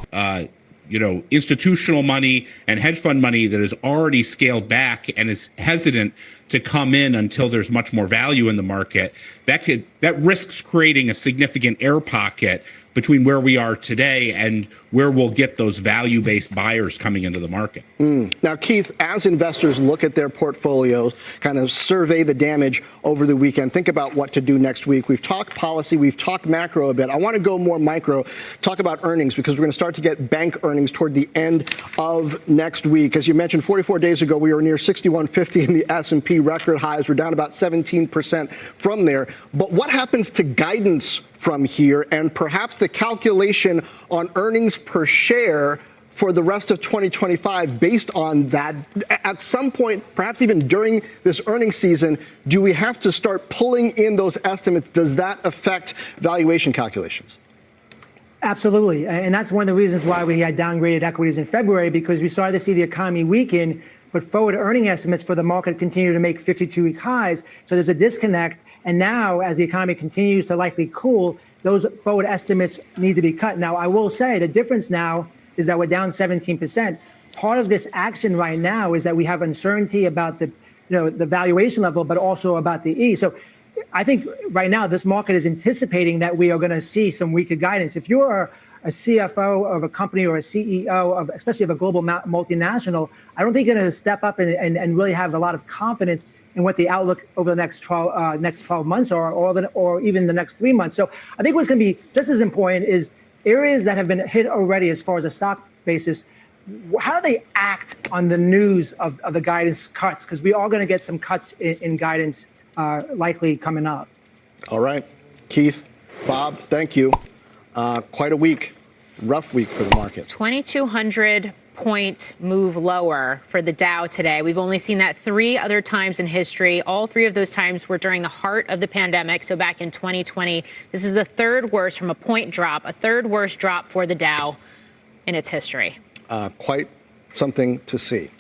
institutional money and hedge fund money that is already scaled back and is hesitant to come in until there's much more value in the market, that risks creating a significant air pocket between where we are today and where we'll get those value-based buyers coming into the market. Now, Keith, as investors look at their portfolios, kind of survey the damage over the weekend, think about what to do next week. We've talked policy, we've talked macro a bit. I want to go more micro, talk about earnings, because we're going to start to get bank earnings toward the end of next week. As you mentioned, 44 days ago, we were near 6150 in the S&P record highs. We're down about 17% from there. But what happens to guidance from here, and perhaps the calculation on earnings per share for the rest of 2025 based on that? At some point, perhaps even during this earnings season, do we have to start pulling in those estimates? Does that affect valuation calculations? Absolutely. And that's one of the reasons why we had downgraded equities in February, because we started to see the economy weaken, but forward earning estimates for the market continue to make 52-week highs. So there's a disconnect. And now, as the economy continues to likely cool, those forward estimates need to be cut. Now, I will say the difference now is that we're down 17%. Part of this action right now is that we have uncertainty about the valuation level, but also about the E. So I think right now this market is anticipating that we are going to see some weaker guidance. If you're a CFO of a company or a CEO of, especially of a global multinational, I don't think you're going to step up and really have a lot of confidence in what the outlook over the next 12 months or even the next 3 months. So I think what's going to be just as important is areas that have been hit already as far as a stock basis. How do they act on the news of the guidance cuts? Because we are going to get some cuts in guidance likely coming up. All right. Keith, Bob, thank you. Quite a week, rough week for the market. 2,200 point move lower for the Dow today. We've only seen that 3 other times in history. All 3 of those times were during the heart of the pandemic. So back in 2020, this is the 3rd worst from a point drop, a 3rd worst drop for the Dow in its history. Quite something to see.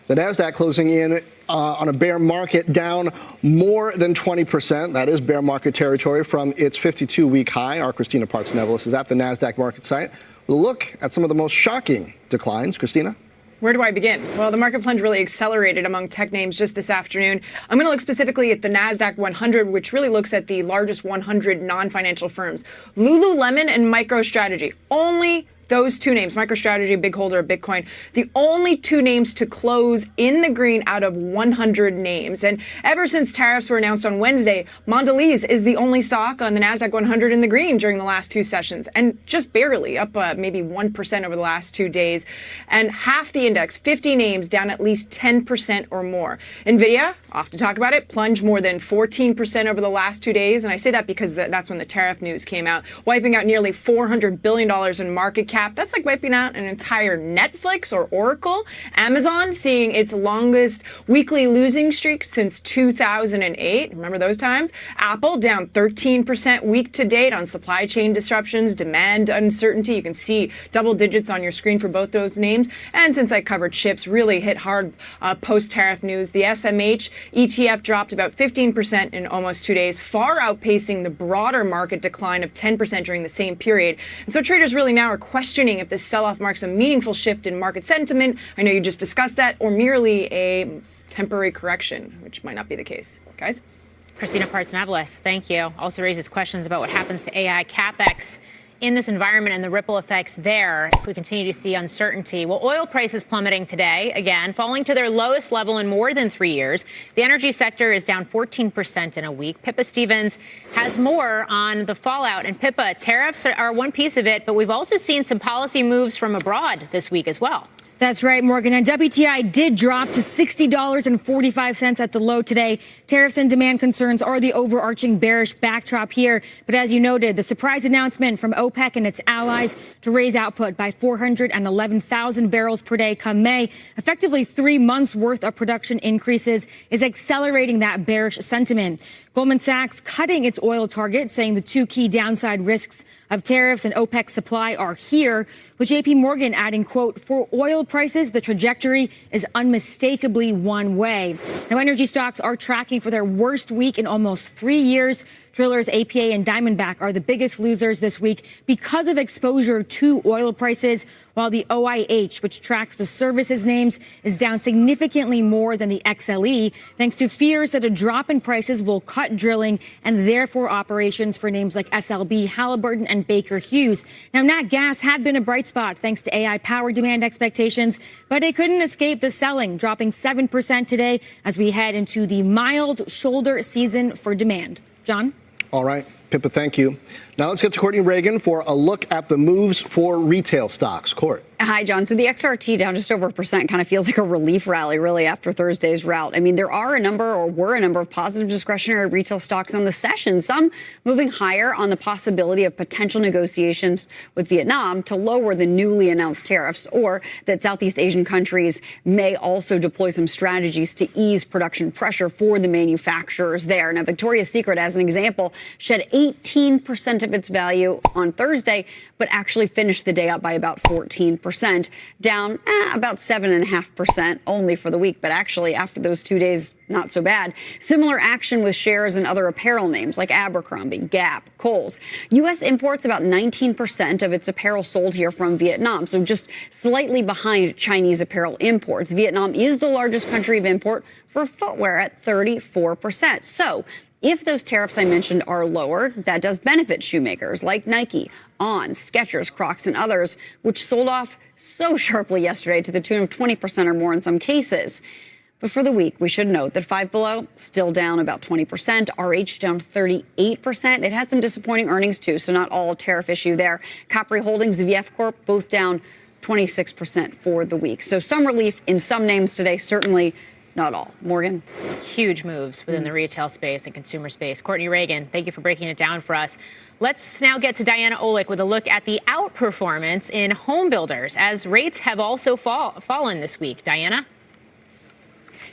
The NASDAQ closing in on a bear market, down more than 20%. That is bear market territory from its 52-week high. Our Christina Parks-Nevelis is at the NASDAQ market site. We'll look at some of the most shocking declines. Christina? Where do I begin? Well, the market plunge really accelerated among tech names just this afternoon. I'm going to look specifically at the NASDAQ 100, which really looks at the largest 100 non-financial firms. Lululemon and MicroStrategy. Only those 2 names, MicroStrategy, a big holder of Bitcoin, the only 2 names to close in the green out of 100 names. And ever since tariffs were announced on Wednesday, Mondelez is the only stock on the NASDAQ 100 in the green during the last 2 sessions, and just barely up maybe 1% over the last 2 days. And half the index, 50 names, down at least 10% or more. NVIDIA, off to talk about it, plunged more than 14% over the last 2 days. And I say that because that's when the tariff news came out, wiping out nearly $400 billion in market cap. That's like wiping out an entire Netflix or Oracle. Amazon seeing its longest weekly losing streak since 2008. Remember those times? Apple down 13% week to date on supply chain disruptions, demand uncertainty. You can see double digits on your screen for both those names. And since I covered chips, really hit hard post-tariff news. The SMH ETF dropped about 15% in almost 2 days, far outpacing the broader market decline of 10% during the same period. And so traders really now are questioning if this sell-off marks a meaningful shift in market sentiment. I know you just discussed that, or merely a temporary correction, which might not be the case. Guys? Christina Parks-Nevelis, thank you. Also raises questions about what happens to AI CapEx in this environment and the ripple effects there if we continue to see uncertainty. Well, oil prices plummeting today, again, falling to their lowest level in more than 3 years. The energy sector is down 14% in a week. Pippa Stevens has more on the fallout. And Pippa, tariffs are one piece of it, but we've also seen some policy moves from abroad this week as well. That's right, Morgan. And WTI did drop to $60.45 at the low today. Tariffs and demand concerns are the overarching bearish backdrop here. But as you noted, the surprise announcement from OPEC and its allies to raise output by 411,000 barrels per day come May, effectively 3 months worth of production increases, is accelerating that bearish sentiment. Goldman Sachs cutting its oil target, saying the 2 key downside risks of tariffs and OPEC supply are here, with JP Morgan adding, quote, for oil prices, the trajectory is unmistakably one way. Now, energy stocks are tracking for their worst week in almost 3 years. Drillers, APA, and Diamondback are the biggest losers this week because of exposure to oil prices, while the OIH, which tracks the services names, is down significantly more than the XLE, thanks to fears that a drop in prices will cut drilling and therefore operations for names like SLB, Halliburton, and Baker Hughes. Now, nat gas had been a bright spot thanks to AI power demand expectations, but it couldn't escape the selling, dropping 7% today as we head into the mild shoulder season for demand. John? All right, Pippa, thank you. Now let's get to Courtney Reagan for a look at the moves for retail stocks. Court. Hi, John. So the XRT down just over 1% kind of feels like a relief rally, really, after Thursday's rout. I mean, there were a number of positive discretionary retail stocks on the session, some moving higher on the possibility of potential negotiations with Vietnam to lower the newly announced tariffs, or that Southeast Asian countries may also deploy some strategies to ease production pressure for the manufacturers there. Now, Victoria's Secret, as an example, shed 18% of its value on Thursday, but actually finished the day up by about 14%, down about 7.5% only for the week. But actually, after those 2 days, not so bad. Similar action with shares in other apparel names like Abercrombie, Gap, Kohl's. U.S. imports about 19% of its apparel sold here from Vietnam, so just slightly behind Chinese apparel imports. Vietnam is the largest country of import for footwear at 34%. So if those tariffs I mentioned are lowered, that does benefit shoemakers like Nike, On, Skechers, Crocs, and others, which sold off so sharply yesterday to the tune of 20% or more in some cases. But for the week, we should note that Five Below still down about 20%, RH down 38%. It had some disappointing earnings too, so not all tariff issue there. Capri Holdings, VF Corp, both down 26% for the week. So some relief in some names today, certainly not all. Morgan? Huge moves within the retail space and consumer space. Courtney Reagan, thank you for breaking it down for us. Let's now get to Diana Olick with a look at the outperformance in home builders as rates have also fallen this week. Diana?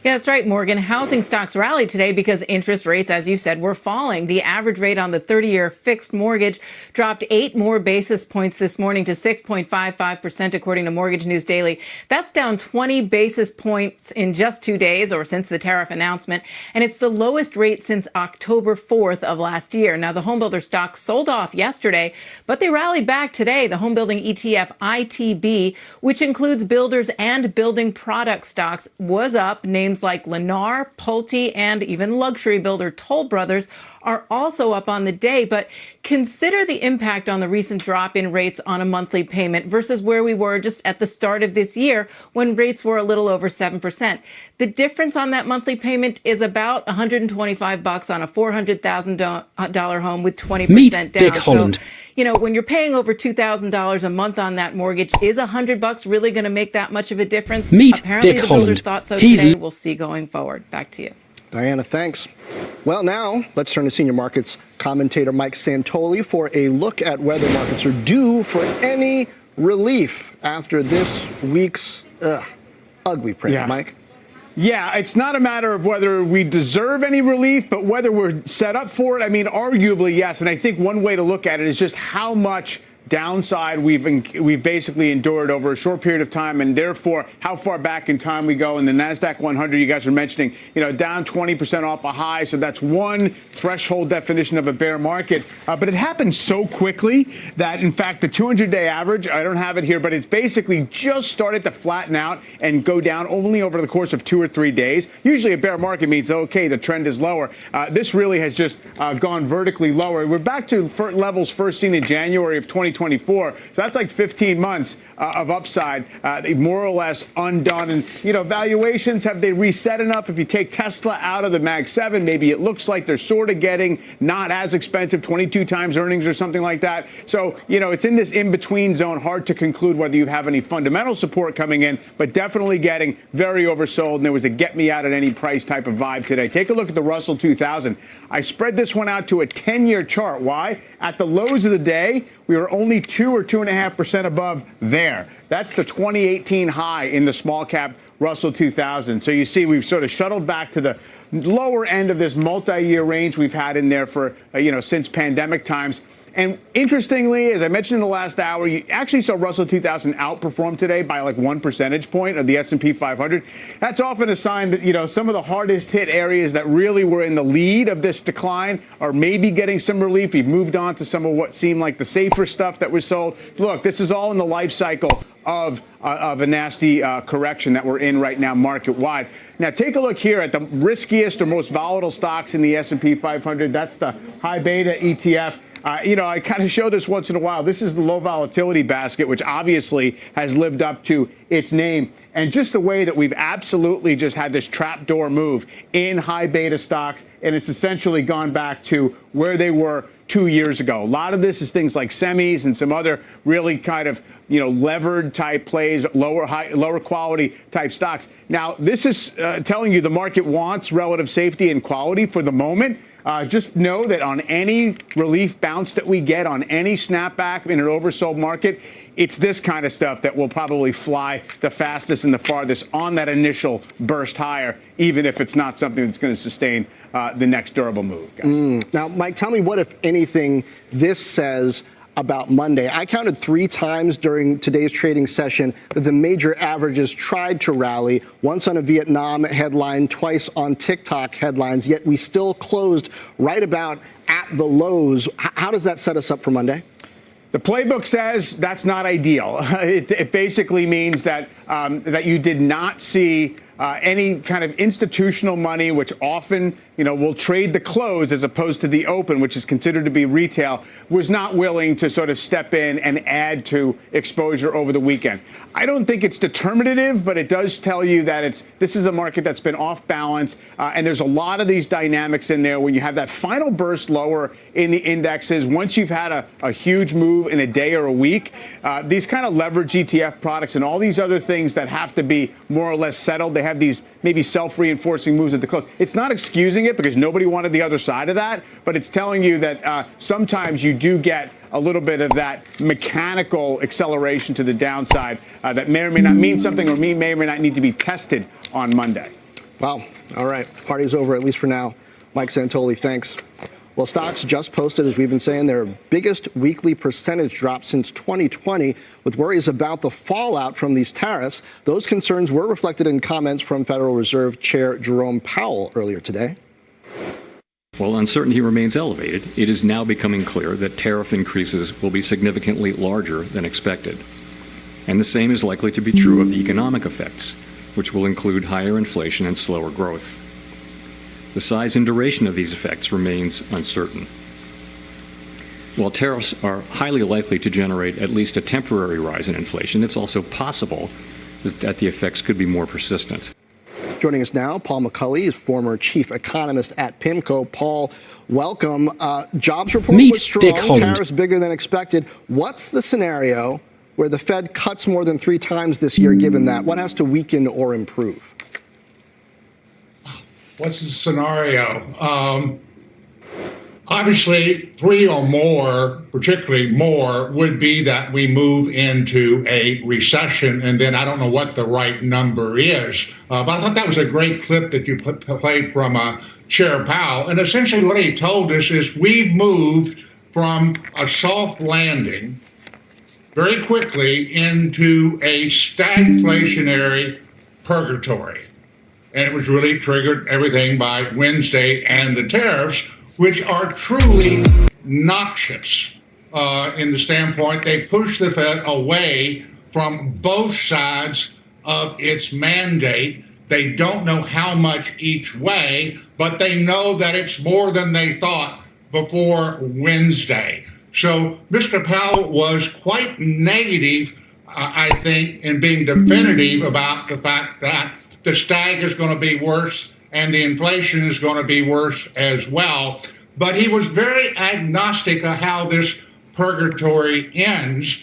Yeah, that's right, Morgan. Housing stocks rallied today because interest rates, as you said, were falling. The average rate on the 30-year fixed mortgage dropped 8 more basis points this morning to 6.55%, according to Mortgage News Daily. That's down 20 basis points in just 2 days, or since the tariff announcement, and it's the lowest rate since October 4th of last year. Now, the homebuilder stocks sold off yesterday, but they rallied back today. The homebuilding ETF ITB, which includes builders and building product stocks, was up. Names like Lennar, Pulte, and even luxury builder Toll Brothers are also up on the day. But consider the impact on the recent drop in rates on a monthly payment versus where we were just at the start of this year when rates were a little over 7%. The difference on that monthly payment is about $125 on a $400,000 home with 20% down. Dick Holland. So, you know, when you're paying over $2,000 a month on that mortgage, is $100 really going to make that much of a difference? Meet Apparently, Dick the Holland. builders thought so He's today. We'll see going forward. Back to you. Diana, thanks. Well, now let's turn to senior markets commentator Mike Santoli for a look at whether markets are due for any relief after this week's ugly print. Yeah. Mike? Yeah, it's not a matter of whether we deserve any relief, but whether we're set up for it. I mean, arguably, yes. And I think one way to look at it is just how much downside we've basically endured over a short period of time, and therefore how far back in time we go. In the NASDAQ 100, you guys are mentioning, down 20% off a high. So that's one threshold definition of a bear market. But it happened so quickly that, in fact, the 200-day average, I don't have it here, but it's basically just started to flatten out and go down only over the course of 2 or 3 days. Usually a bear market means, okay, the trend is lower. This really has just gone vertically lower. We're back to levels first seen in January of 2024. So that's like 15 months of upside, more or less undone. And, valuations, have they reset enough? If you take Tesla out of the Mag 7, maybe it looks like they're sort of getting not as expensive, 22 times earnings or something like that. So, it's in this in-between zone. Hard to conclude whether you have any fundamental support coming in, but definitely getting very oversold. And there was a get me out at any price type of vibe today. Take a look at the Russell 2000. I spread this one out to a 10-year chart. Why? At the lows of the day, we were only 2 or 2.5% above there. That's the 2018 high in the small cap Russell 2000. So you see, we've sort of shuttled back to the lower end of this multi-year range we've had in there for, since pandemic times. And interestingly, as I mentioned in the last hour, you actually saw Russell 2000 outperform today by like 1 percentage point of the S&P 500. That's often a sign that, you know, some of the hardest hit areas that really were in the lead of this decline are maybe getting some relief. We've moved on to some of what seemed like the safer stuff that was sold. Look, this is all in the life cycle of a nasty correction that we're in right now market-wide. Now, take a look here at the riskiest or most volatile stocks in the S&P 500. That's the high beta ETF. You know, I kind of show this once in a while. This is the low volatility basket, which obviously has lived up to its name. And just the way that we've absolutely just had this trapdoor move in high beta stocks, and it's essentially gone back to where they were 2 years ago. A lot of this is things like semis and some other really kind of, you know, levered type plays, lower quality type stocks. Now, this is telling you the market wants relative safety and quality for the moment. Just know that on any relief bounce that we get, on any snapback in an oversold market, it's this kind of stuff that will probably fly the fastest and the farthest on that initial burst higher, even if it's not something that's going to sustain the next durable move. Guys. Now, Mike, tell me what, if anything, this says about Monday. I counted 3 times during today's trading session that the major averages tried to rally, once on a Vietnam headline, twice on TikTok headlines, yet we still closed right about at the lows. How does that set us up for Monday? The playbook says that's not ideal. It basically means that that you did not see any kind of institutional money, which often, you know, will trade the close as opposed to the open, which is considered to be retail, was not willing to sort of step in and add to exposure over the weekend. I don't think it's determinative, but it does tell you that this is a market that's been off balance, and there's a lot of these dynamics in there when you have that final burst lower in the indexes. Once you've had a huge move in a day or a week, these kind of leverage ETF products and all these other things that have to be more or less settled, they have these maybe self-reinforcing moves at the close. It's not excusing it because nobody wanted the other side of that, but it's telling you that sometimes you do get a little bit of that mechanical acceleration to the downside that may or may not mean something, or may or may not need to be tested on Monday. Wow. All right. Party's over, at least for now. Mike Santoli, thanks. Well, stocks just posted, as we've been saying, their biggest weekly percentage drop since 2020, with worries about the fallout from these tariffs. Those concerns were reflected in comments from Federal Reserve Chair Jerome Powell earlier today. While uncertainty remains elevated, it is now becoming clear that tariff increases will be significantly larger than expected. And the same is likely to be true of the economic effects, which will include higher inflation and slower growth. The size and duration of these effects remains uncertain. While tariffs are highly likely to generate at least a temporary rise in inflation, it's also possible that the effects could be more persistent. Joining us now, Paul McCulley is former chief economist at PIMCO. Paul, welcome. Jobs report was strong, tariffs bigger than expected. What's the scenario where the Fed cuts more than 3 times this year, given that? What has to weaken or improve? What's the scenario? Obviously, 3 or more, particularly more, would be that we move into a recession, and then I don't know what the right number is. But I thought that was a great clip that you played from Chair Powell. And essentially what he told us is we've moved from a soft landing very quickly into a stagflationary purgatory. And it was really triggered everything by Wednesday and the tariffs, which are truly noxious in the standpoint they push the Fed away from both sides of its mandate. They don't know how much each way, but they know that it's more than they thought before Wednesday. So Mr. Powell was quite negative, I think, in being definitive about the fact that the stag is going to be worse and the inflation is going to be worse as well. But he was very agnostic of how this purgatory ends,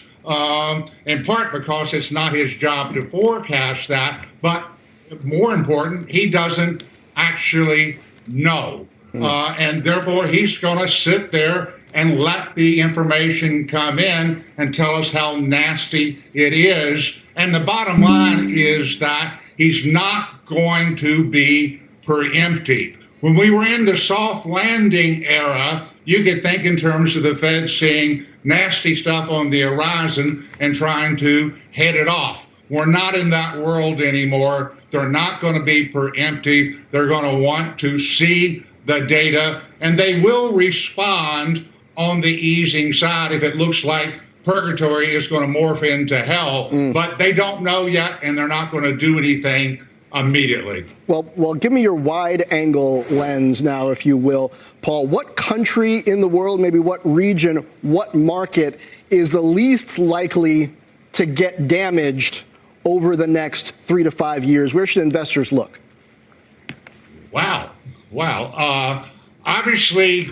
in part because it's not his job to forecast that, but more important, he doesn't actually know. And therefore, he's going to sit there and let the information come in and tell us how nasty it is. And the bottom line is that he's not going to be preemptive. When we were in the soft landing era, you could think in terms of the Fed seeing nasty stuff on the horizon and trying to head it off. We're not in that world anymore. They're not going to be preemptive. They're going to want to see the data, and they will respond on the easing side if it looks like purgatory is going to morph into hell. But they don't know yet, and they're not going to do anything immediately. Well, give me your wide-angle lens now, if you will, Paul. What country in the world, maybe what region, what market is the least likely to get damaged over the next 3 to 5 years? Where should investors look? Wow. Obviously,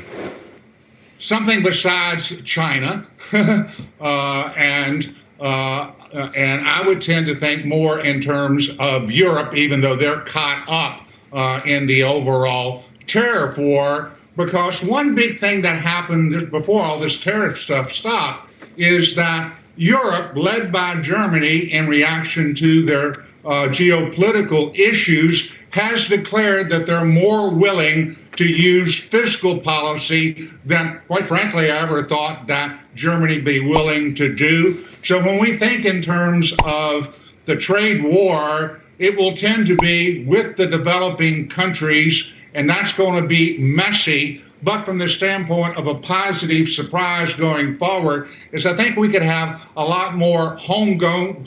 something besides China, and I would tend to think more in terms of Europe, even though they're caught up in the overall tariff war. Because one big thing that happened before all this tariff stuff stopped is that Europe, led by Germany in reaction to their geopolitical issues, has declared that they're more willing to use fiscal policy than, quite frankly, I ever thought that Germany be willing to do. So when we think in terms of the trade war, it will tend to be with the developing countries, and that's going to be messy. But from the standpoint of a positive surprise going forward, is I think we could have a lot more homegrown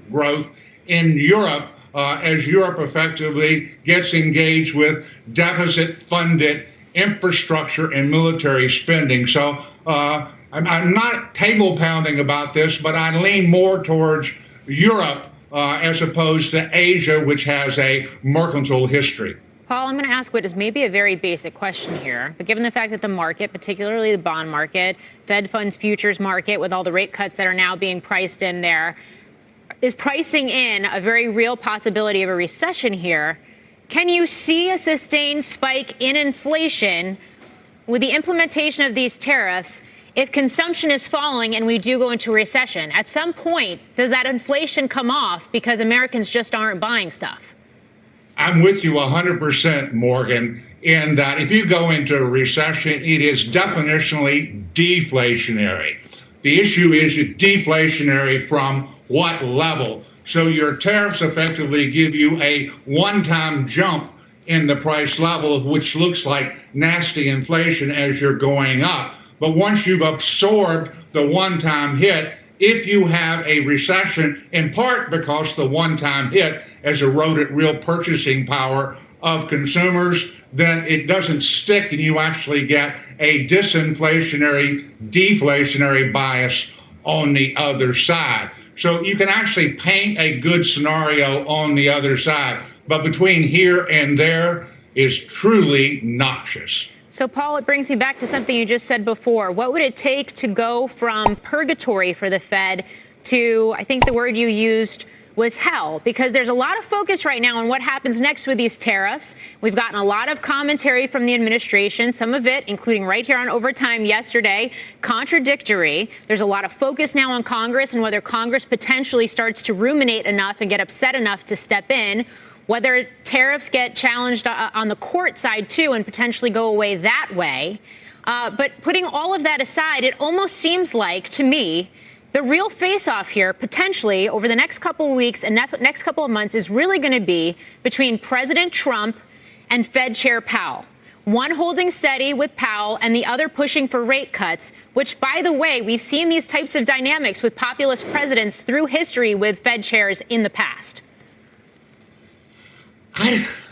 growth in Europe as Europe effectively gets engaged with deficit-funded infrastructure and military spending. So I'm not table-pounding about this, but I lean more towards Europe as opposed to Asia, which has a mercantile history. Paul, I'm going to ask what is maybe a very basic question here, but given the fact that the market, particularly the bond market, Fed funds futures market, with all the rate cuts that are now being priced in there, is pricing in a very real possibility of a recession here. Can you see a sustained spike in inflation with the implementation of these tariffs if consumption is falling and we do go into a recession? At some point, does that inflation come off because Americans just aren't buying stuff? I'm with you 100%, Morgan, in that if you go into a recession, it is definitionally deflationary. The issue is deflationary from what level? So your tariffs effectively give you a one-time jump in the price level, which looks like nasty inflation as you're going up. But once you've absorbed the one-time hit, if you have a recession, in part because the one-time hit has eroded real purchasing power of consumers, then it doesn't stick and you actually get a disinflationary, deflationary bias on the other side. So you can actually paint a good scenario on the other side. But between here and there is truly noxious. So, Paul, it brings me back to something you just said before. What would it take to go from purgatory for the Fed to, I think the word you used was hell? Because there's a lot of focus right now on what happens next with these tariffs. We've gotten a lot of commentary from the administration, some of it, including right here on Overtime yesterday, contradictory. There's a lot of focus now on Congress and whether Congress potentially starts to ruminate enough and get upset enough to step in. Whether tariffs get challenged on the court side, too, and potentially go away that way. But putting all of that aside, it almost seems like, to me, the real face-off here, potentially, over the next couple of weeks and next couple of months, is really going to be between President Trump and Fed Chair Powell. One holding steady with Powell and the other pushing for rate cuts, which, by the way, we've seen these types of dynamics with populist presidents through history with Fed chairs in the past.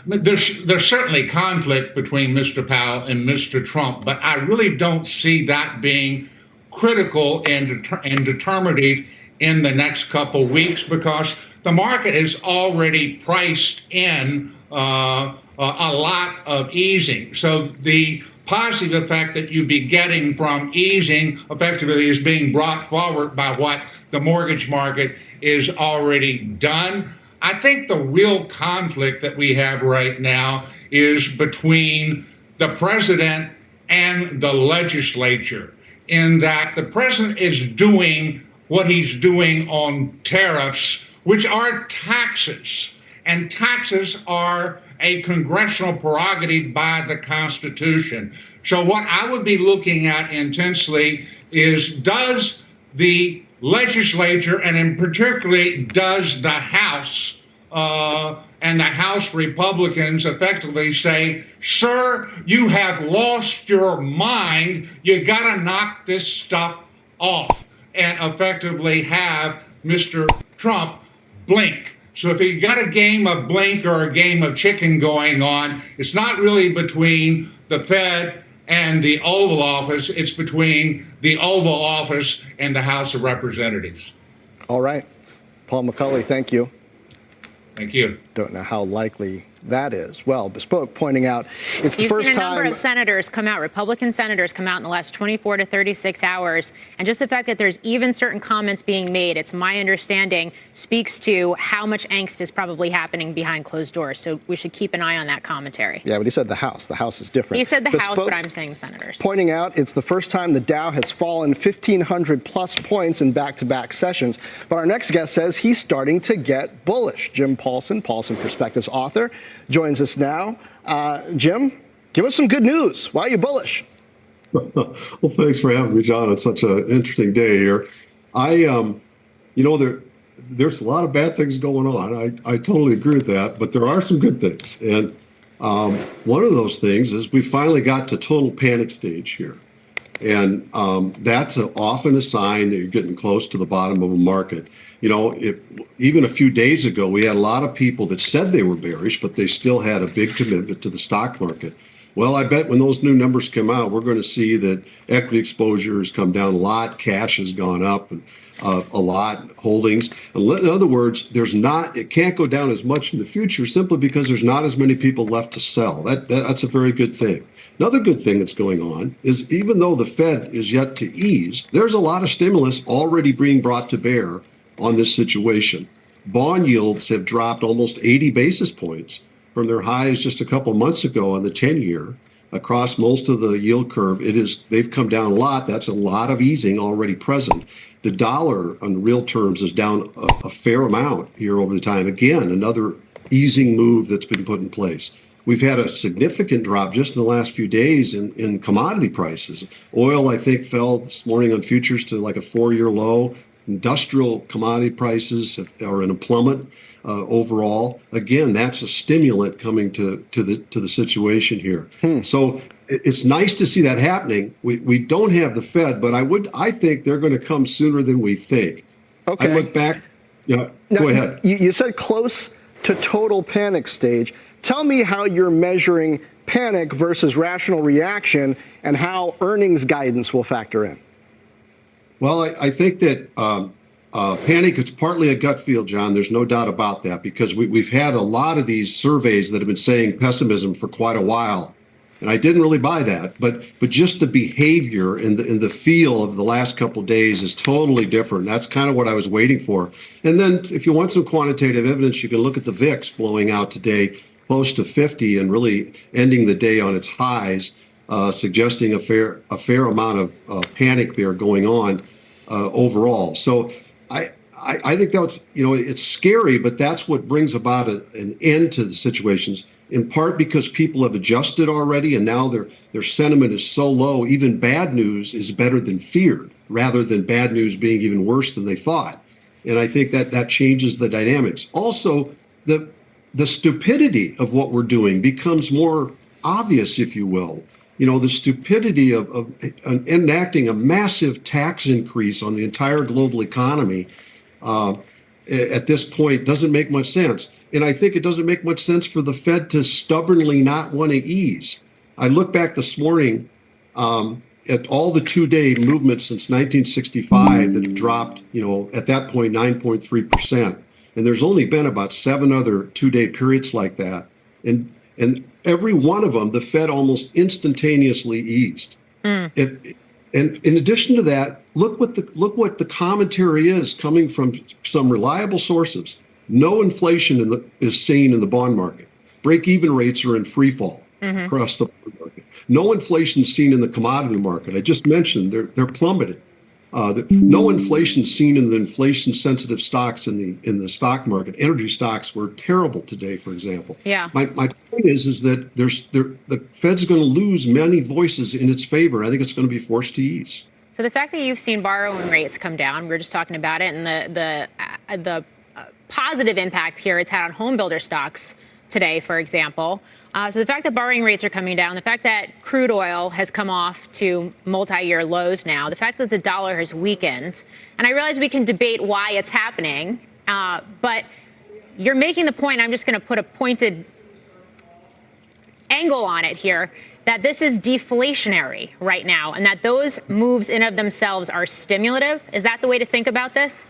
There's certainly conflict between Mr. Powell and Mr. Trump, but I really don't see that being critical and determinative in the next couple weeks because the market has already priced in a lot of easing. So the positive effect that you'd be getting from easing effectively is being brought forward by what the mortgage market is already done. I think the real conflict that we have right now is between the president and the legislature, in that the president is doing what he's doing on tariffs, which are taxes. And taxes are a congressional prerogative by the Constitution. So what I would be looking at intensely is, does the legislature, and in particularly does the House and the House Republicans effectively say, sir, you have lost your mind, you got to knock this stuff off, and effectively have Mr. Trump blink. So if you got a game of blink or a game of chicken going on, it's not really between the Fed and the Oval Office, it's between the Oval Office and the House of Representatives. All right. Paul McCulley, thank you. Thank you. Don't know how likely that is. Well, Bespoke pointing out it's the You've first seen a time. number of senators come out, Republican senators come out in the last 24 to 36 hours. And just the fact that there's even certain comments being made, it's my understanding, speaks to how much angst is probably happening behind closed doors. So we should keep an eye on that commentary. Yeah, but he said the House. The House is different. He said the House, Bespoke but I'm saying senators. pointing out it's the first time the Dow has fallen 1,500 plus points in back-to-back sessions. But our next guest says he's starting to get bullish. Jim Paulson, Paulson Perspectives author, joins us now. Jim, give us some good news. Why are you bullish? Well, thanks for having me, John. It's such an interesting day here. There's a lot of bad things going on. I totally agree with that, but there are some good things. And one of those things is we finally got to total panic stage here. And that's often a sign that you're getting close to the bottom of a market. Even a few days ago, we had a lot of people that said they were bearish, but they still had a big commitment to the stock market. Well, I bet when those new numbers come out, we're going to see that equity exposure has come down a lot, cash has gone up a lot, holdings. In other words, it can't go down as much in the future simply because there's not as many people left to sell. That's a very good thing. Another good thing that's going on is even though the Fed is yet to ease, there's a lot of stimulus already being brought to bear on this situation. Bond yields have dropped almost 80 basis points from their highs just a couple months ago on the 10-year. Across most of the yield curve, they've come down a lot. That's a lot of easing already present. The dollar on real terms is down a fair amount here over the time. Again, another easing move that's been put in place. We've had a significant drop just in the last few days in commodity prices. Oil, I think, fell this morning on futures to like a 4-year low. Industrial commodity prices are in a plummet overall. Again, that's a stimulant coming to the situation here. So it's nice to see that happening. We don't have the Fed, but I think they're going to come sooner than we think. Okay. I look back. Go ahead. You said close to total panic stage. Tell me how you're measuring panic versus rational reaction and how earnings guidance will factor in. Well, I think that panic is partly a gut feel, John. There's no doubt about that because we've had a lot of these surveys that have been saying pessimism for quite a while. And I didn't really buy that. But just the behavior and the feel of the last couple of days is totally different. That's kind of what I was waiting for. And then if you want some quantitative evidence, you can look at the VIX blowing out today close to 50 and really ending the day on its highs. Suggesting a fair amount of panic there going on overall. So I think that's, it's scary, but that's what brings about an end to the situations, in part because people have adjusted already and now their sentiment is so low, even bad news is better than feared, rather than bad news being even worse than they thought. And I think that changes the dynamics. Also, the stupidity of what we're doing becomes more obvious, if you will. The stupidity of enacting a massive tax increase on the entire global economy at this point doesn't make much sense. And I think it doesn't make much sense for the Fed to stubbornly not want to ease. I look back this morning at all the two-day movements since 1965 that have dropped, at that point, 9.3%. And there's only been about 7 other two-day periods like that. And every one of them, the Fed almost instantaneously eased. And in addition to that, look what the commentary is coming from some reliable sources. No inflation is seen in the bond market. Break-even rates are in free fall across the bond market. No inflation seen in the commodity market. I just mentioned they're plummeted. No inflation seen in the inflation-sensitive stocks in the stock market. Energy stocks were terrible today, for example. Yeah. My point is that the Fed's going to lose many voices in its favor. I think it's going to be forced to ease. So the fact that you've seen borrowing rates come down, we were just talking about it, and the positive impacts here it's had on home builder stocks today, for example. So the fact that borrowing rates are coming down, the fact that crude oil has come off to multi-year lows now, the fact that the dollar has weakened, and I realize we can debate why it's happening, but you're making the point, I'm just going to put a pointed angle on it here, that this is deflationary right now, and that those moves in of themselves are stimulative. Is that the way to think about this?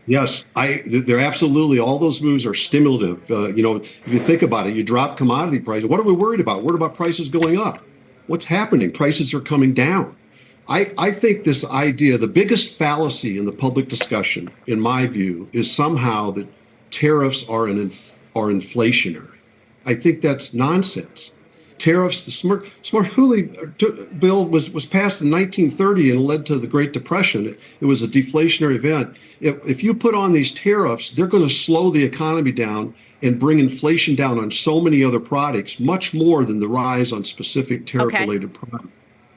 Yes, they're absolutely, all those moves are stimulative. If you think about it, you drop commodity prices. What are we worried about? What about prices going up? What's happening? Prices are coming down. I think this idea, the biggest fallacy in the public discussion, in my view, is somehow that tariffs are inflationary. I think that's nonsense. Tariffs, the Smoot-Hawley bill was passed in 1930 and led to the Great Depression. It was a deflationary event. If you put on these tariffs, they're going to slow the economy down and bring inflation down on so many other products, much more than the rise on specific tariff-related products.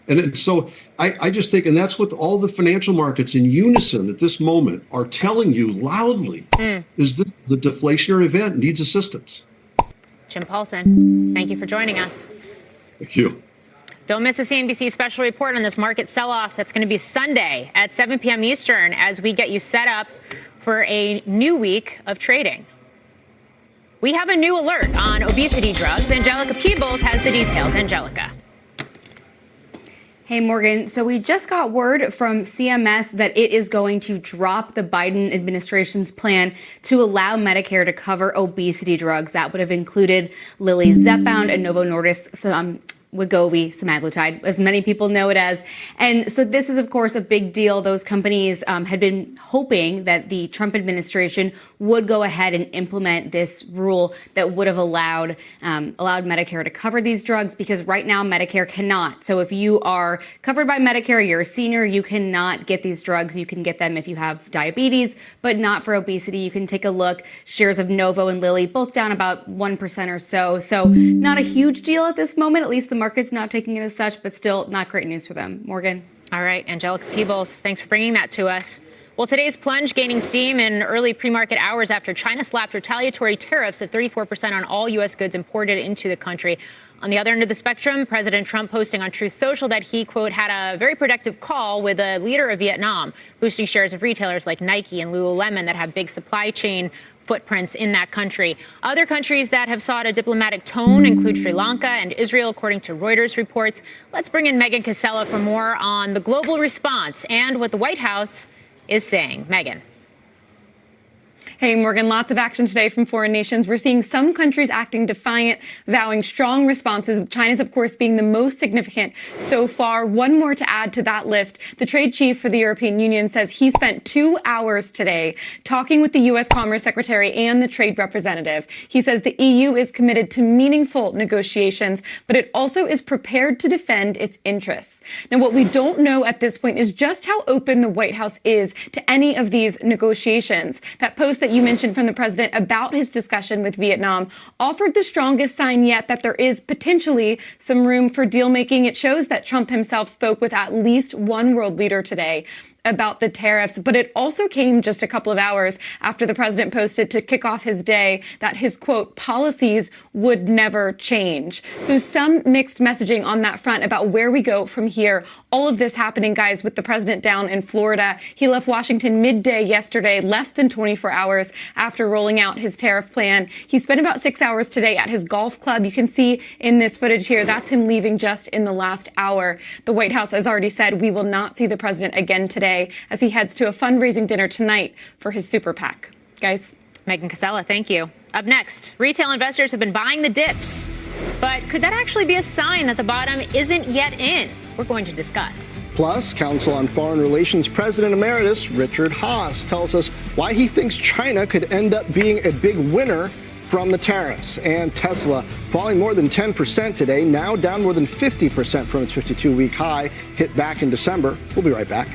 And so I just think, and that's what all the financial markets in unison at this moment are telling you loudly, is that the deflationary event needs assistance. Jim Paulson, thank you for joining us. Thank you. Don't miss the CNBC special report on this market sell-off. That's going to be Sunday at 7 p.m. Eastern as we get you set up for a new week of trading. We have a new alert on obesity drugs. Angelica Peebles has the details. Angelica. Hey, Morgan. So we just got word from CMS that it is going to drop the Biden administration's plan to allow Medicare to cover obesity drugs. That would have included Lilly Zepbound and Novo Nordisk Wegovy, semaglutide, as many people know it as. And so this is, of course, a big deal. Those companies had been hoping that the Trump administration would go ahead and implement this rule that would have allowed Medicare to cover these drugs, because right now Medicare cannot. So if you are covered by Medicare, you're a senior, you cannot get these drugs. You can get them if you have diabetes, but not for obesity. You can take a look. Shares of Novo and Lilly both down about 1% or so. So not a huge deal at this moment. At least the market's not taking it as such, but still not great news for them. Morgan. All right, Angelica Peebles, thanks for bringing that to us. Well, today's plunge gaining steam in early pre-market hours after China slapped retaliatory tariffs of 34% on all U.S. goods imported into the country. On the other end of the spectrum, President Trump posting on Truth Social that he, quote, had a very productive call with a leader of Vietnam, boosting shares of retailers like Nike and Lululemon that have big supply chain footprints in that country. Other countries that have sought a diplomatic tone include Sri Lanka and Israel, according to Reuters reports. Let's bring in Megan Casella for more on the global response and what the White House is saying. Megan. Hey, Morgan, lots of action today from foreign nations. We're seeing some countries acting defiant, vowing strong responses. China's, of course, being the most significant so far. One more to add to that list. The trade chief for the European Union says he spent 2 hours today talking with the U.S. Commerce Secretary and the trade representative. He says the EU is committed to meaningful negotiations, but it also is prepared to defend its interests. Now, what we don't know at this point is just how open the White House is to any of these negotiations. That post that you mentioned from the president about his discussion with Vietnam offered the strongest sign yet that there is potentially some room for deal making. It shows that Trump himself spoke with at least one world leader today about the tariffs, but it also came just a couple of hours after the president posted to kick off his day that his, quote, policies would never change. So some mixed messaging on that front about where we go from here. All of this happening, guys, with the president down in Florida. He left Washington midday yesterday, less than 24 hours after rolling out his tariff plan. He spent about 6 hours today at his golf club. You can see in this footage here, that's him leaving just in the last hour. The White House has already said we will not see the president again today, as he heads to a fundraising dinner tonight for his super PAC. Guys. Megan Casella, thank you. Up next, retail investors have been buying the dips. But could that actually be a sign that the bottom isn't yet in? We're going to discuss. Plus, Council on Foreign Relations President Emeritus Richard Haass tells us why he thinks China could end up being a big winner from the tariffs. And Tesla falling more than 10% today, now down more than 50% from its 52-week high hit back in December. We'll be right back.